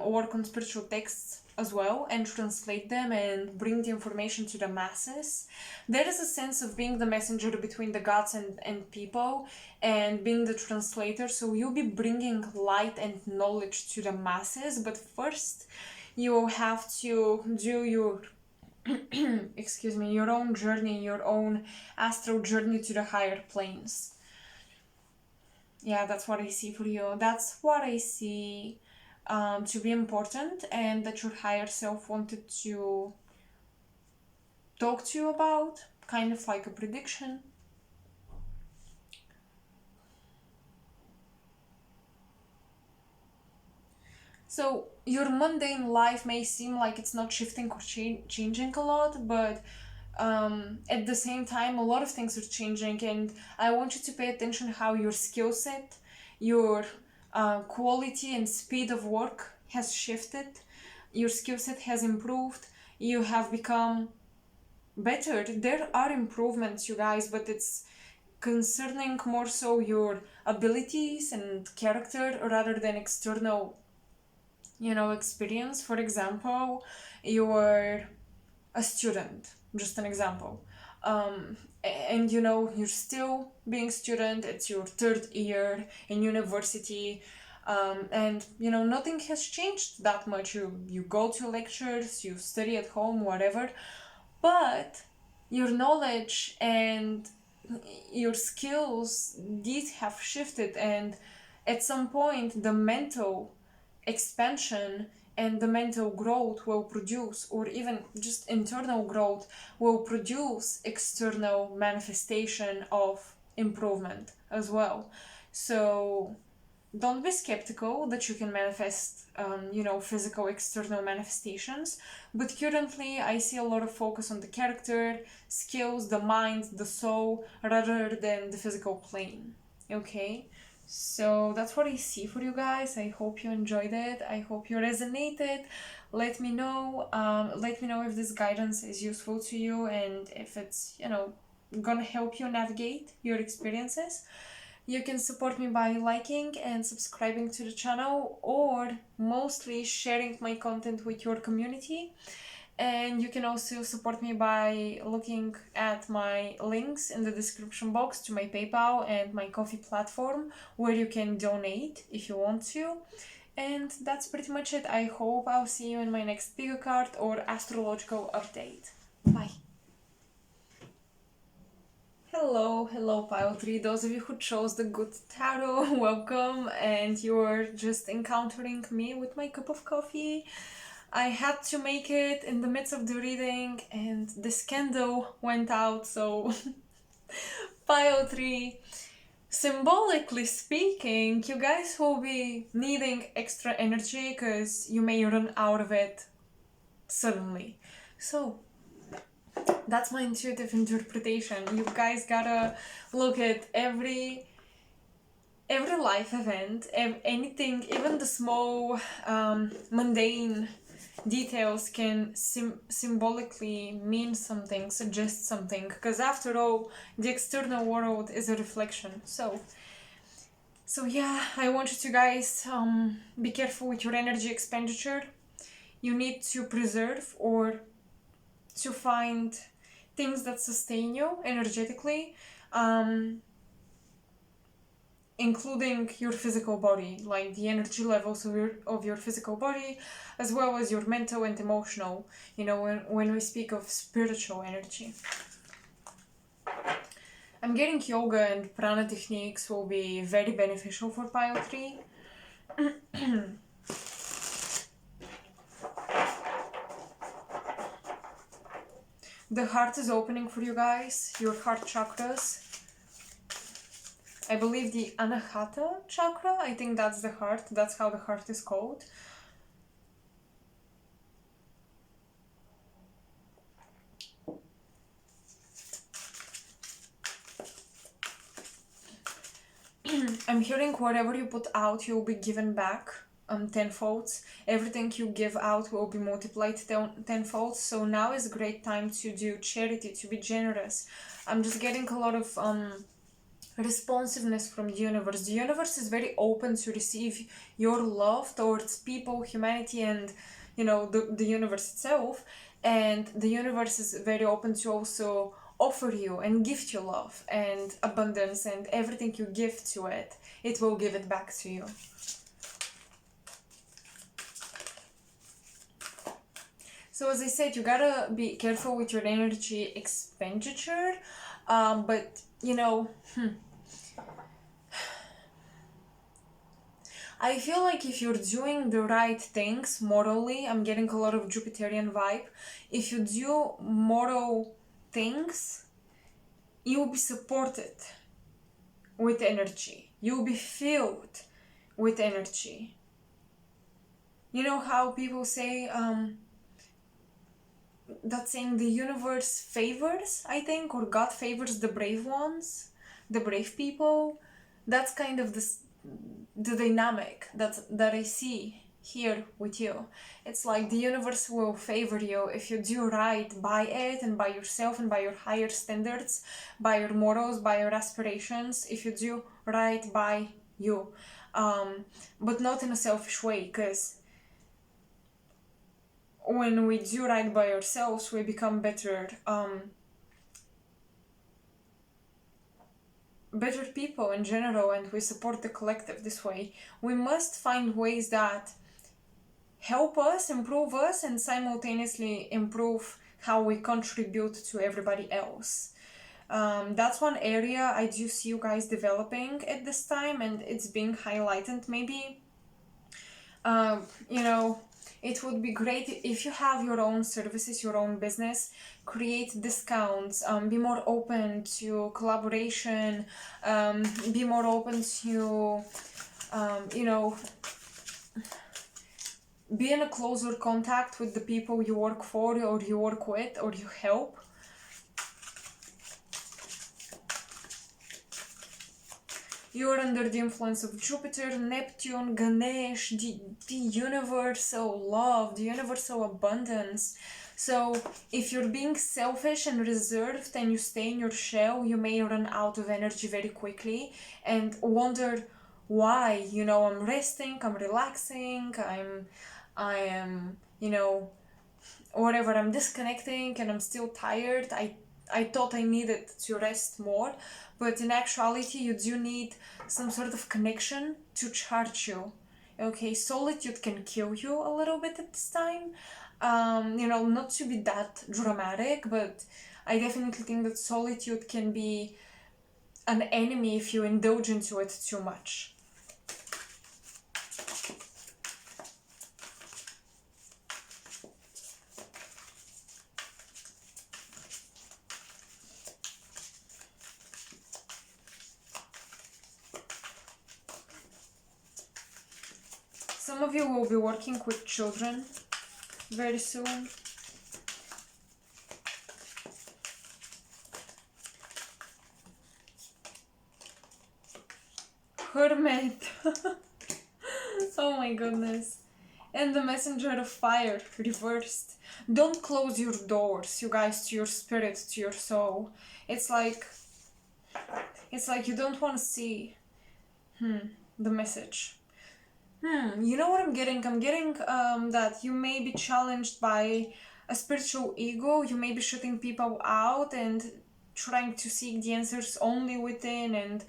work on spiritual texts as well and translate them and bring the information to the masses. There is a sense of being the messenger between the gods and people and being the translator. So you'll be bringing light and knowledge to the masses. But first, you will have to do your excuse me, your own journey, your own astral journey to the higher planes. Yeah, that's what I see for you. That's what I see to be important, and that your higher self wanted to talk to you about, kind of like a prediction. So your mundane life may seem like it's not shifting or changing a lot, but at the same time, a lot of things are changing, and I want you to pay attention how your skill set, your quality and speed of work has shifted. Your skill set has improved. You have become better. There are improvements, you guys, but it's concerning more so your abilities and character rather than external, experience. For example, you're a student, just an example. And you're still being student, it's your third year in university, and nothing has changed that much. You go to lectures, you study at home, whatever, but your knowledge and your skills did have shifted, and at some point the mental expansion and the mental growth will produce, or even just internal growth will produce external manifestation of improvement as well. So don't be skeptical that you can manifest physical external manifestations, but currently I see a lot of focus on the character, skills, the mind, the soul, rather than the physical plane. Okay, so that's what I see for you guys. I hope you enjoyed it. I hope you resonated. Let me know if this guidance is useful to you, and if it's gonna help you navigate your experiences. You can support me by liking and subscribing to the channel, or mostly sharing my content with your community. And you can also support me by looking at my links in the description box to my PayPal and my Ko-fi platform, where you can donate if you want to. And that's pretty much it. I hope I'll see you in my next Pico card or astrological update. Bye. Hello, Pile 3. Those of you who chose the good tarot, welcome, and you're just encountering me with my cup of coffee. I had to make it in the midst of the reading, and this candle went out, so Pile 3. Symbolically speaking, you guys will be needing extra energy because you may run out of it suddenly. So that's my intuitive interpretation. You guys gotta look at every life event, anything, even the small mundane details can symbolically mean something, suggest something, because after all, the external world is a reflection. So yeah, I want you to guys be careful with your energy expenditure. You need to preserve or to find things that sustain you energetically, including your physical body, like the energy levels of your physical body, as well as your mental and emotional, when we speak of spiritual energy. I'm getting yoga and prana techniques will be very beneficial for Pile 3. The heart is opening for you guys, your heart chakras. I believe the Anahata chakra, I think that's the heart, that's how the heart is called. I'm hearing whatever you put out, you'll be given back tenfold. Everything you give out will be multiplied tenfold. So now is a great time to do charity, to be generous. I'm just getting a lot of responsiveness from the universe. The universe is very open to receive your love towards people, humanity, and the universe itself. And the universe is very open to also offer you and gift you love and abundance, and everything you give to it, it will give it back to you. So as I said, you gotta be careful with your energy expenditure, but I feel like if you're doing the right things morally, I'm getting a lot of Jupiterian vibe. If you do moral things, you'll be supported with energy. You'll be filled with energy. You know how people say, that saying, the universe favors, I think, or God favors the brave ones, the brave people. That's kind of the dynamic that I see here with you. It's like the universe will favor you if you do right by it and by yourself and by your higher standards, by your morals, by your aspirations, if you do right by you. But not in a selfish way, because when we do right by ourselves, we become better people in general, and we support the collective this way. We must find ways that help us, improve us, and simultaneously improve how we contribute to everybody else. That's one area I do see you guys developing at this time, and it's being highlighted maybe. It would be great if you have your own services, your own business, create discounts, be more open to collaboration, be more open to, be in a closer contact with the people you work for or you work with or you help. You're under the influence of Jupiter, Neptune, Ganesh, the universal love, the universal abundance. So if you're being selfish and reserved and you stay in your shell, you may run out of energy very quickly and wonder why. I'm resting, I'm relaxing, I am, whatever, I'm disconnecting and I'm still tired. I thought I needed to rest more, but in actuality, you do need some sort of connection to charge you. Okay, solitude can kill you a little bit at this time. Not to be that dramatic, but I definitely think that solitude can be an enemy if you indulge into it too much. Some of you will be working with children very soon. Hermit. Oh my goodness. And the messenger of fire reversed. Don't close your doors, you guys, to your spirit, to your soul. It's like you don't want to see the message. You know what I'm getting? I'm getting that you may be challenged by a spiritual ego. You may be shutting people out and trying to seek the answers only within and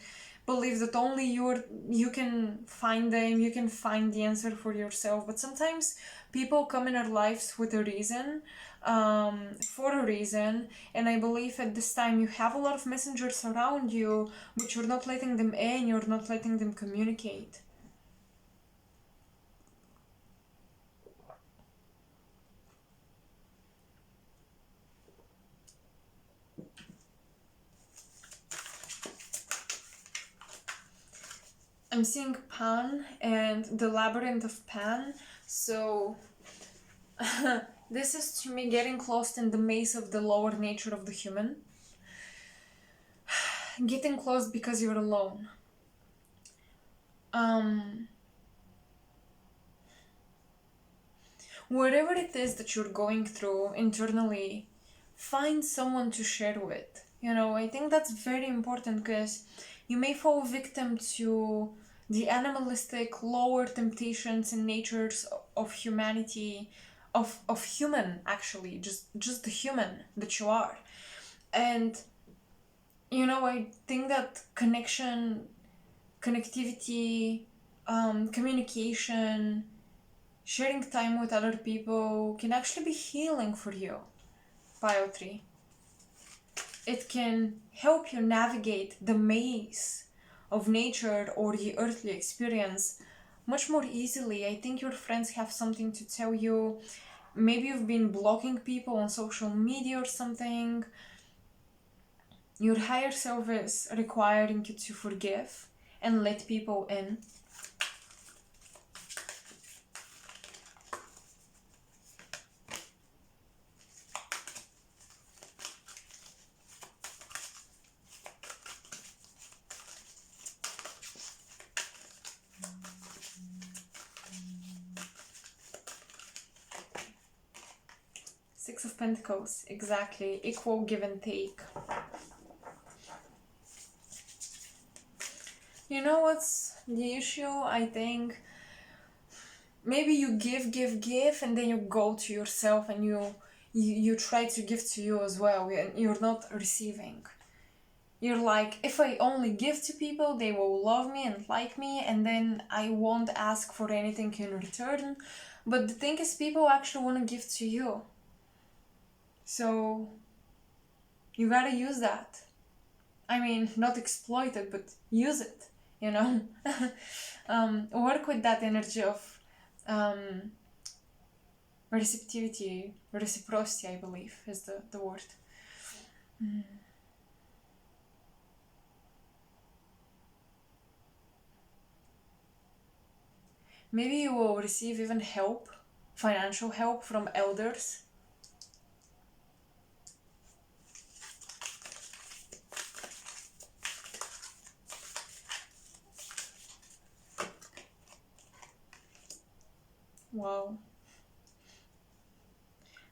believe that only you can find them, you can find the answer for yourself. But sometimes people come in our lives with a reason, for a reason, and I believe at this time you have a lot of messengers around you, but you're not letting them in, you're not letting them communicate. I'm seeing Pan and the labyrinth of Pan, so this is to me getting lost in the maze of the lower nature of the human. Getting lost because you're alone. Whatever it is that you're going through internally, find someone to share with. I think that's very important because you may fall victim to the animalistic lower temptations and natures of humanity, of human, actually, just the human that you are. And I think that connectivity, communication, sharing time with other people can actually be healing for you. Pile 3. It can help you navigate the maze of nature or the earthly experience much more easily. I think your friends have something to tell you. Maybe you've been blocking people on social media or something. Your higher self is requiring you to forgive and let people in. Six of Pentacles, exactly. Equal give and take. You know what's the issue? I think maybe you give, and then you go to yourself and you try to give to you as well, and you're not receiving. You're like, if I only give to people, they will love me and like me, and then I won't ask for anything in return. But the thing is, people actually want to give to you. So you gotta use that. I mean, not exploit it, but use it, you know? Work with that energy of reciprocity, I believe, is the word. Maybe you will receive even help, financial help from elders. Wow.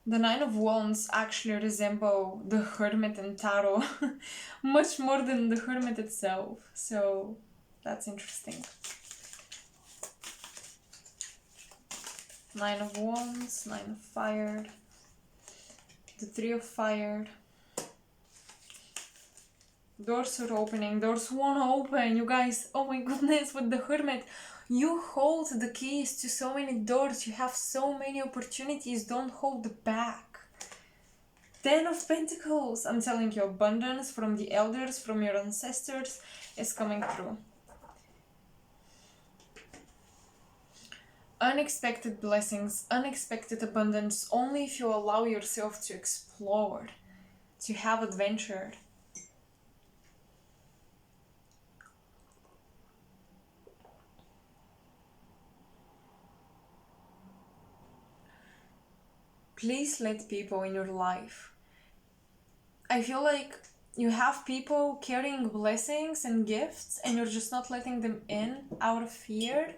The Nine of Wands actually resemble the Hermit in Tarot much more than the Hermit itself. So that's interesting. Nine of Wands, Nine of Fire, the Three of Fire. Doors are opening, doors won't open, you guys. Oh my goodness, with the Hermit. You hold the keys to so many doors, you have so many opportunities, don't hold back. Ten of Pentacles, I'm telling you, abundance from the elders, from your ancestors is coming through. Unexpected blessings, unexpected abundance, only if you allow yourself to explore, to have adventure. Please let people in your life. I feel like you have people carrying blessings and gifts and you're just not letting them in out of fear.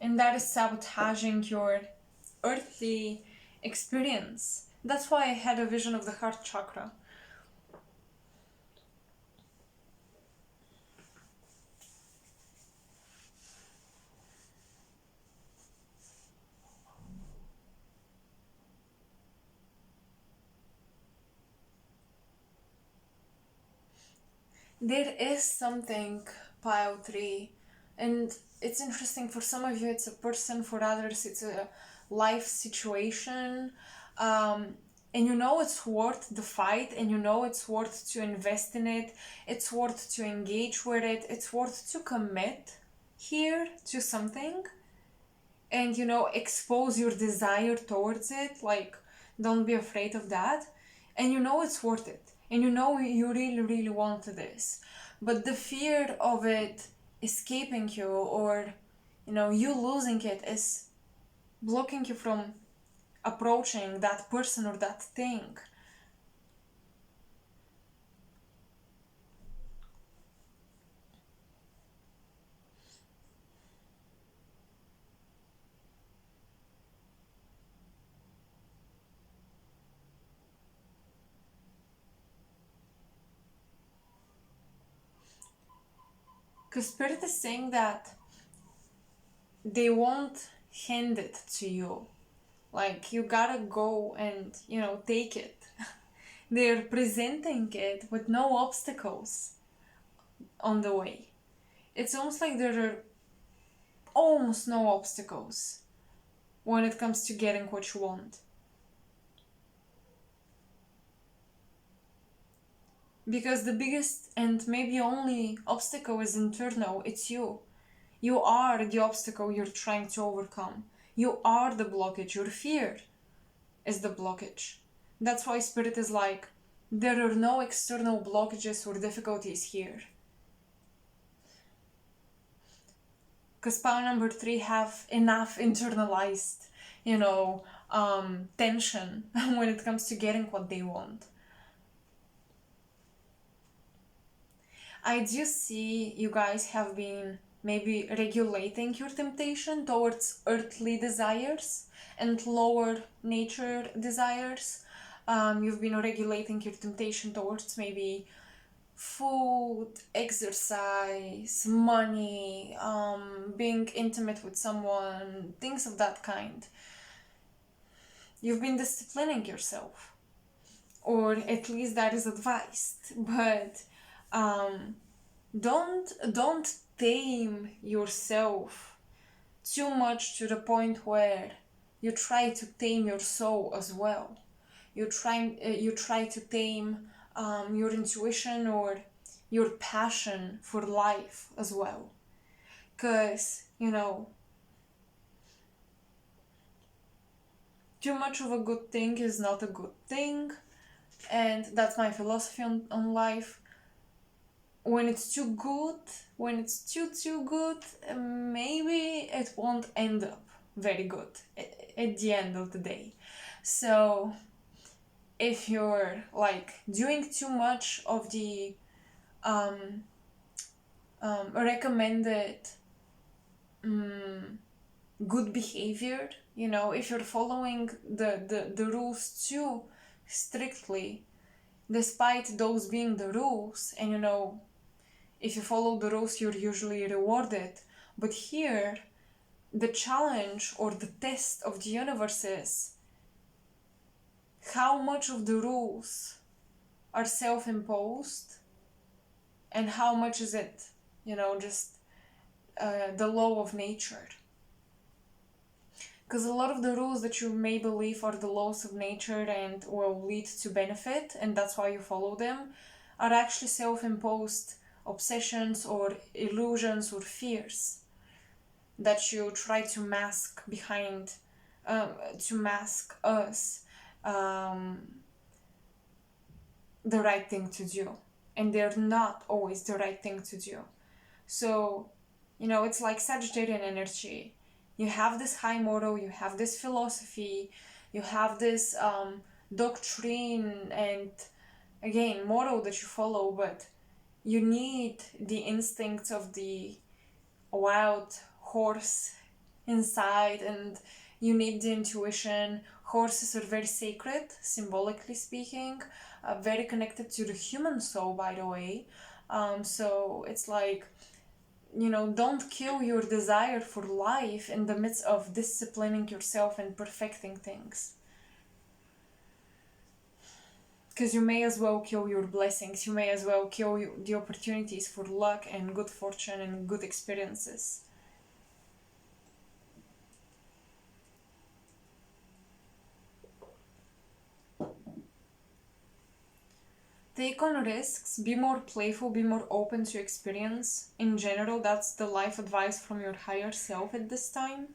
And that is sabotaging your earthly experience. That's why I had a vision of the heart chakra. There is something, pile 3, and it's interesting. For some of you it's a person, for others it's a life situation, and you know it's worth the fight, and you know it's worth to invest in it, it's worth to engage with it, it's worth to commit here to something, and you know, expose your desire towards it. Like, don't be afraid of that, and you know it's worth it, and you know you really want this, but the fear of it escaping you, or you know, you losing it, is blocking you from approaching that person or that thing. Because Spirit is saying that they won't hand it to you. Like, you gotta go and, you know, take it. They're presenting it with no obstacles on the way. It's almost like there are almost no obstacles when it comes to getting what you want. Because the biggest and maybe only obstacle is internal. It's you. You are the obstacle you're trying to overcome. You are the blockage. Your fear is the blockage. That's why Spirit is like, there are no external blockages or difficulties here. Because pile number 3 have enough internalized, tension when it comes to getting what they want. I do see you guys have been maybe regulating your temptation towards earthly desires and lower nature desires. You've been regulating your temptation towards maybe food, exercise, money, being intimate with someone, things of that kind. You've been disciplining yourself, or at least that is advised. But don't tame yourself too much to the point where you try to tame your soul as well. You try to tame your intuition or your passion for life as well. Because, too much of a good thing is not a good thing. And that's my philosophy on life. When it's too good, when it's too good, maybe it won't end up very good at the end of the day. So if you're like doing too much of the recommended good behavior, if you're following the rules too strictly, despite those being the rules, and if you follow the rules you're usually rewarded, but here the challenge or the test of the universe is how much of the rules are self-imposed and how much is it just the law of nature. Because a lot of the rules that you may believe are the laws of nature and will lead to benefit, and that's why you follow them, are actually self-imposed obsessions or illusions or fears that you try to mask behind, to mask us the right thing to do. And they're not always the right thing to do. So, it's like Sagittarian energy. You have this high moral, you have this philosophy, you have this doctrine and, again, moral that you follow, but you need the instincts of the wild horse inside, and you need the intuition. Horses are very sacred, symbolically speaking, very connected to the human soul, by the way. So it's like, don't kill your desire for life in the midst of disciplining yourself and perfecting things. Because you may as well kill your blessings. You may as well kill the opportunities for luck and good fortune and good experiences. Take on risks, be more playful, be more open to experience. In general, that's the life advice from your higher self at this time.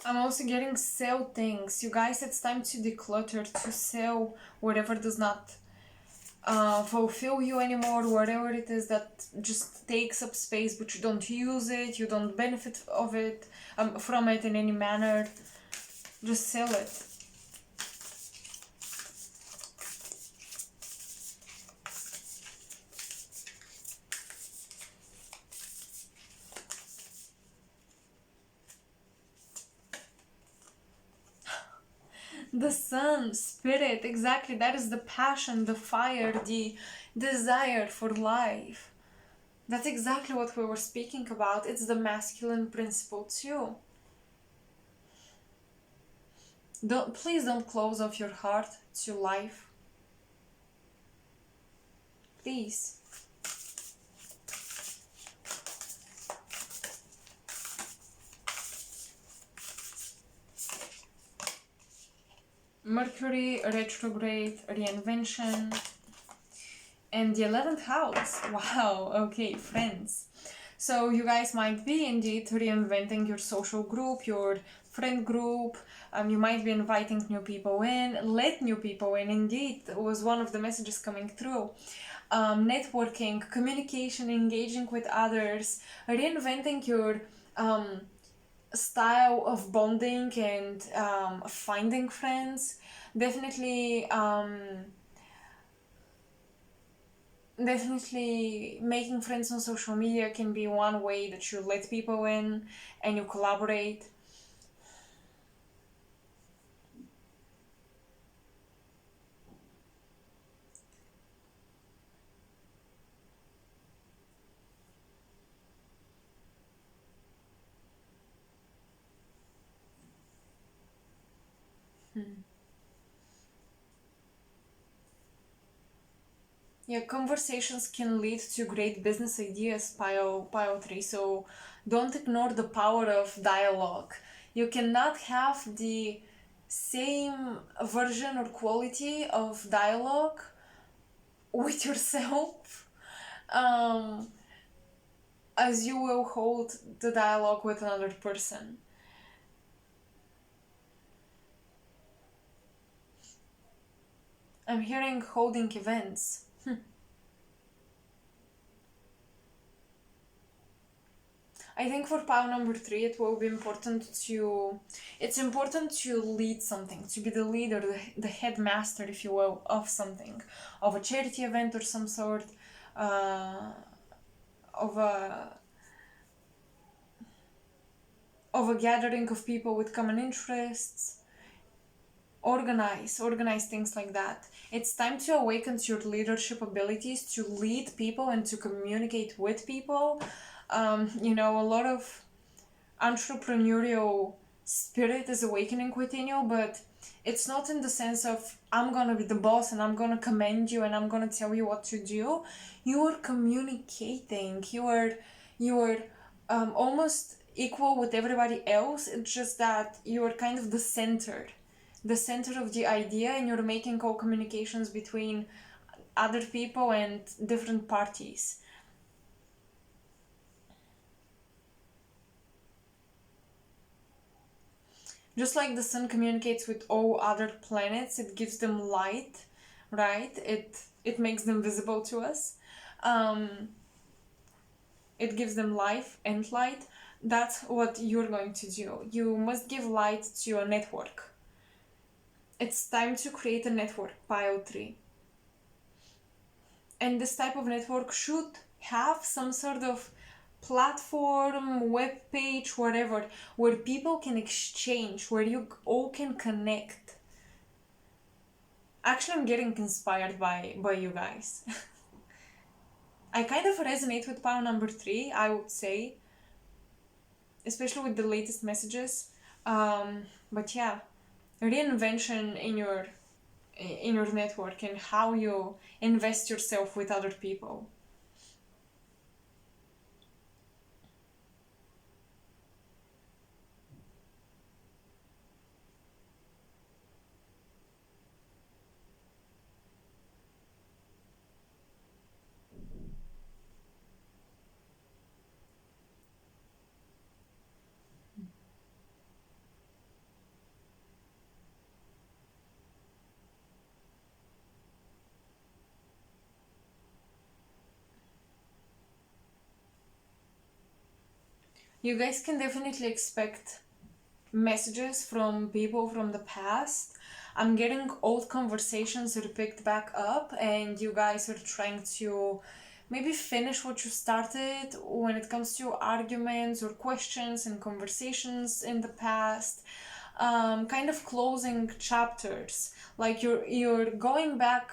I'm also getting sell things. You guys, it's time to declutter, to sell whatever does not fulfill you anymore, whatever it is that just takes up space but you don't use it, you don't benefit of it, from it in any manner. Just sell it. The sun, spirit, exactly. That is the passion, the fire, the desire for life. That's exactly what we were speaking about. It's the masculine principle too. Please don't close off your heart to life. Please. Mercury retrograde, reinvention, and the 11th house. Wow, okay, friends. So you guys might be indeed reinventing your social group, your friend group. You might be inviting new people in. Let new people in, indeed, was one of the messages coming through. Networking, communication, engaging with others, reinventing your style of bonding and finding friends. Definitely making friends on social media can be one way that you let people in and you collaborate. Yeah, conversations can lead to great business ideas, pile 3. So don't ignore the power of dialogue. You cannot have the same version or quality of dialogue with yourself as you will hold the dialogue with another person. I'm hearing holding events. I think for pile number 3, it will be important to... It's important to lead something, to be the leader, the headmaster, if you will, of something. Of a charity event or some sort. Of a gathering of people with common interests. Organize things like that. It's time to awaken to your leadership abilities, to lead people and to communicate with people. A lot of entrepreneurial spirit is awakening within you, but it's not in the sense of I'm gonna be the boss and I'm gonna command you and I'm gonna tell you what to do. You are communicating. You are almost equal with everybody else. It's just that you are kind of the center of the idea, and you're making all communications between other people and different parties. Just like the sun communicates with all other planets, it gives them light, right? It makes them visible to us. It gives them life and light. That's what you're going to do. You must give light to your network. It's time to create a network, pile 3. And this type of network should have some sort of platform, web page, whatever, where people can exchange, where you all can connect. Actually, I'm getting inspired by you guys. I kind of resonate with pile number 3, I would say, especially with the latest messages. But yeah, reinvention in your network and how you invest yourself with other people. You guys can definitely expect messages from people from the past. I'm getting old conversations are picked back up, and you guys are trying to maybe finish what you started when it comes to arguments or questions and conversations in the past. Kind of closing chapters, like you're going back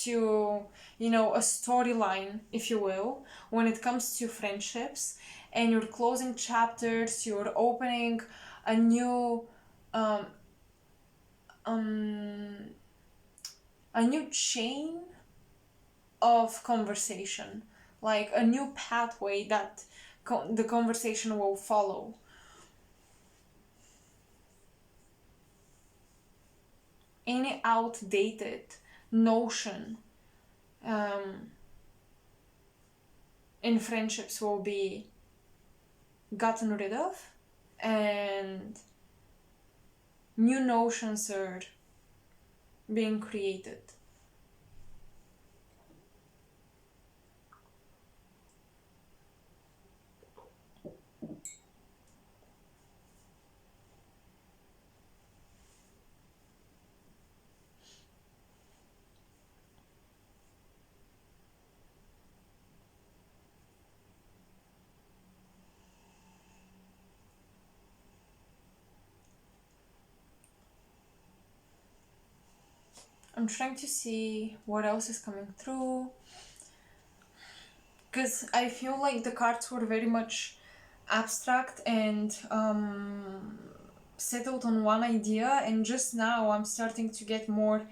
to a storyline, if you will, when it comes to friendships, and you're closing chapters, you're opening a new um, a new chain of conversation, like a new pathway that the conversation will follow. Any outdated notion um, in friendships will be gotten rid of, and new notions are being created. I'm trying to see what else is coming through, because I feel like the cards were very much abstract and settled on one idea, and just now I'm starting to get more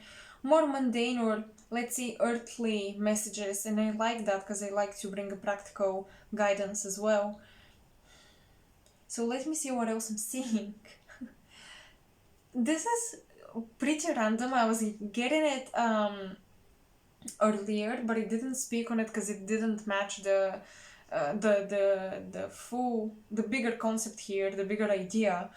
mundane, or let's say earthly messages, and I like that because I like to bring a practical guidance as well. So let me see what else I'm seeing. This is pretty random. I was getting it earlier, but I didn't speak on it because it didn't match the bigger concept here, the bigger idea.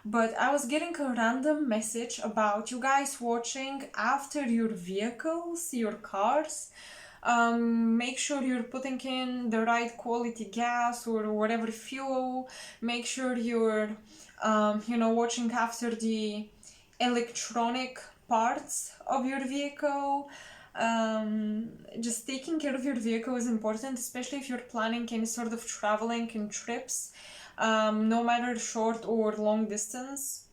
But I was getting a random message about you guys watching after your vehicles, your cars. Make sure you're putting in the right quality gas or whatever fuel. Make sure you're, watching after the electronic parts of your vehicle. Just taking care of your vehicle is important, especially if you're planning any sort of traveling and trips, no matter short or long distance.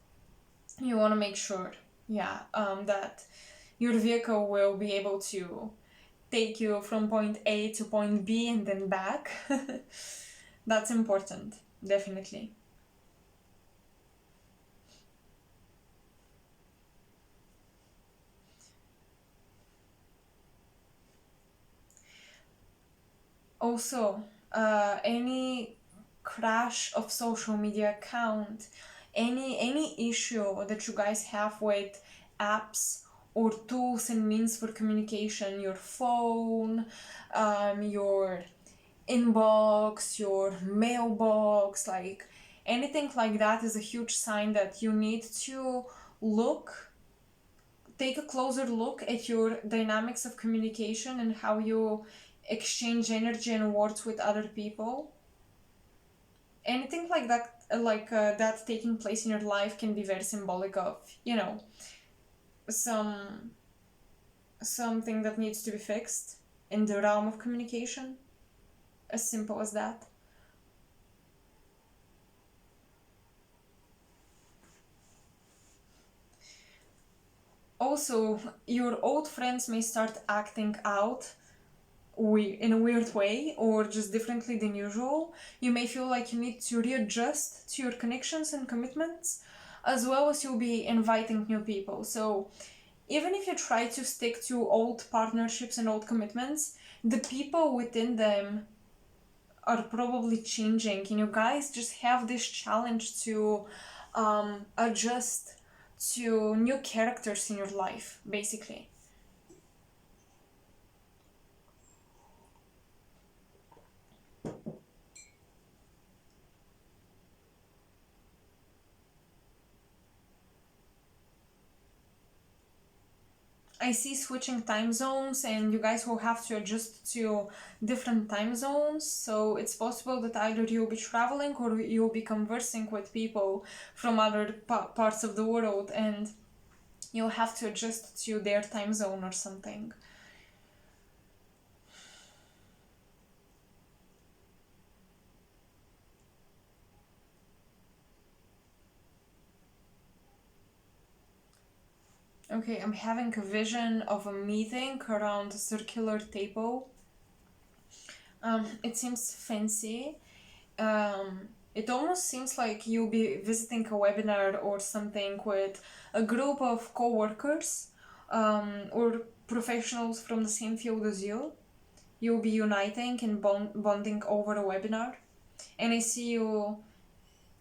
You want to make sure, that your vehicle will be able to take you from point A to point B and then back. That's important, definitely. Also, any crash of social media account, any issue that you guys have with apps or tools and means for communication, your phone, your inbox, your mailbox, like anything like that is a huge sign that you need to take a closer look at your dynamics of communication and how you exchange energy and words with other people. Anything like that, that taking place in your life can be very symbolic of, some something that needs to be fixed in the realm of communication. As simple as that. Also, your old friends may start acting out in a weird way or just differently than usual. You may feel like you need to readjust to your connections and commitments, as well as you'll be inviting new people. So even if you try to stick to old partnerships and old commitments, the people within them are probably changing, and you guys just have this challenge to adjust to new characters in your life, basically. I see switching time zones, and you guys will have to adjust to different time zones. So it's possible that either you'll be traveling or you'll be conversing with people from other parts of the world, and you'll have to adjust to their time zone or something. Okay, I'm having a vision of a meeting around a circular table. It seems fancy. it almost seems like you'll be visiting a webinar or something with a group of co-workers, or professionals from the same field as you. You'll be uniting and bonding over a webinar. And I see you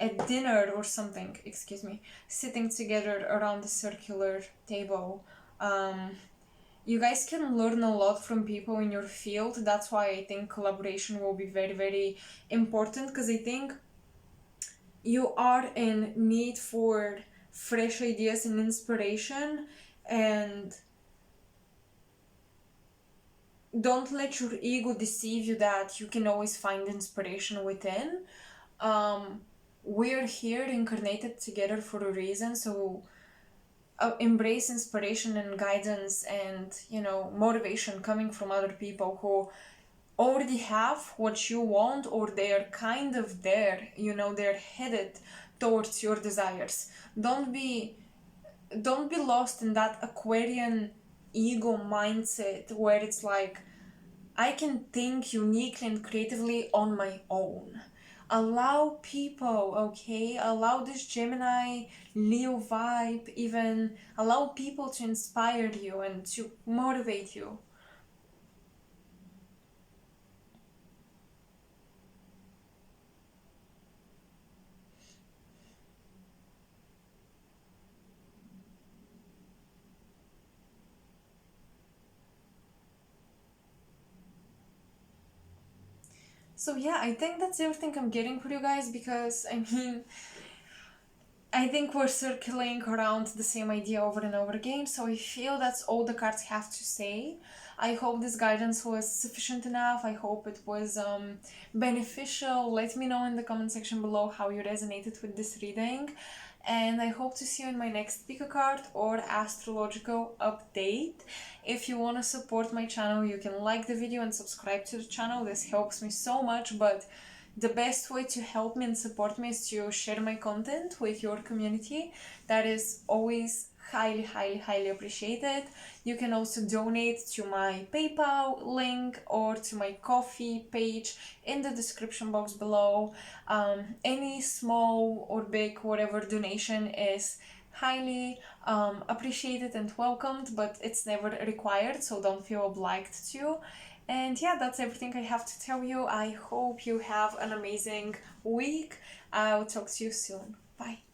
at dinner or something, excuse me, sitting together around a circular table. You guys can learn a lot from people in your field. That's why I think collaboration will be very, very important, because I think you are in need for fresh ideas and inspiration, and don't let your ego deceive you that you can always find inspiration within. We're here incarnated together for a reason, so embrace inspiration and guidance and, motivation coming from other people who already have what you want, or they're kind of there, they're headed towards your desires. Don't be lost in that Aquarian ego mindset where it's like, I can think uniquely and creatively on my own. Allow people, okay? Allow this Gemini, Leo vibe, even allow people to inspire you and to motivate you. So yeah, I think that's everything I'm getting for you guys, because I think we're circling around the same idea over and over again, so I feel that's all the cards have to say. I hope this guidance was sufficient enough. I hope it was beneficial. Let me know in the comment section below how you resonated with this reading. And I hope to see you in my next pick a card or astrological update. If you want to support my channel, you can like the video and subscribe to the channel. This helps me so much, but the best way to help me and support me is to share my content with your community. That is always highly, highly, highly appreciated. You can also donate to my PayPal link or to my Ko-fi page in the description box below. Any small or big, whatever donation is highly appreciated and welcomed, but it's never required, so don't feel obliged to. And yeah, that's everything I have to tell you. I hope you have an amazing week. I'll talk to you soon. Bye.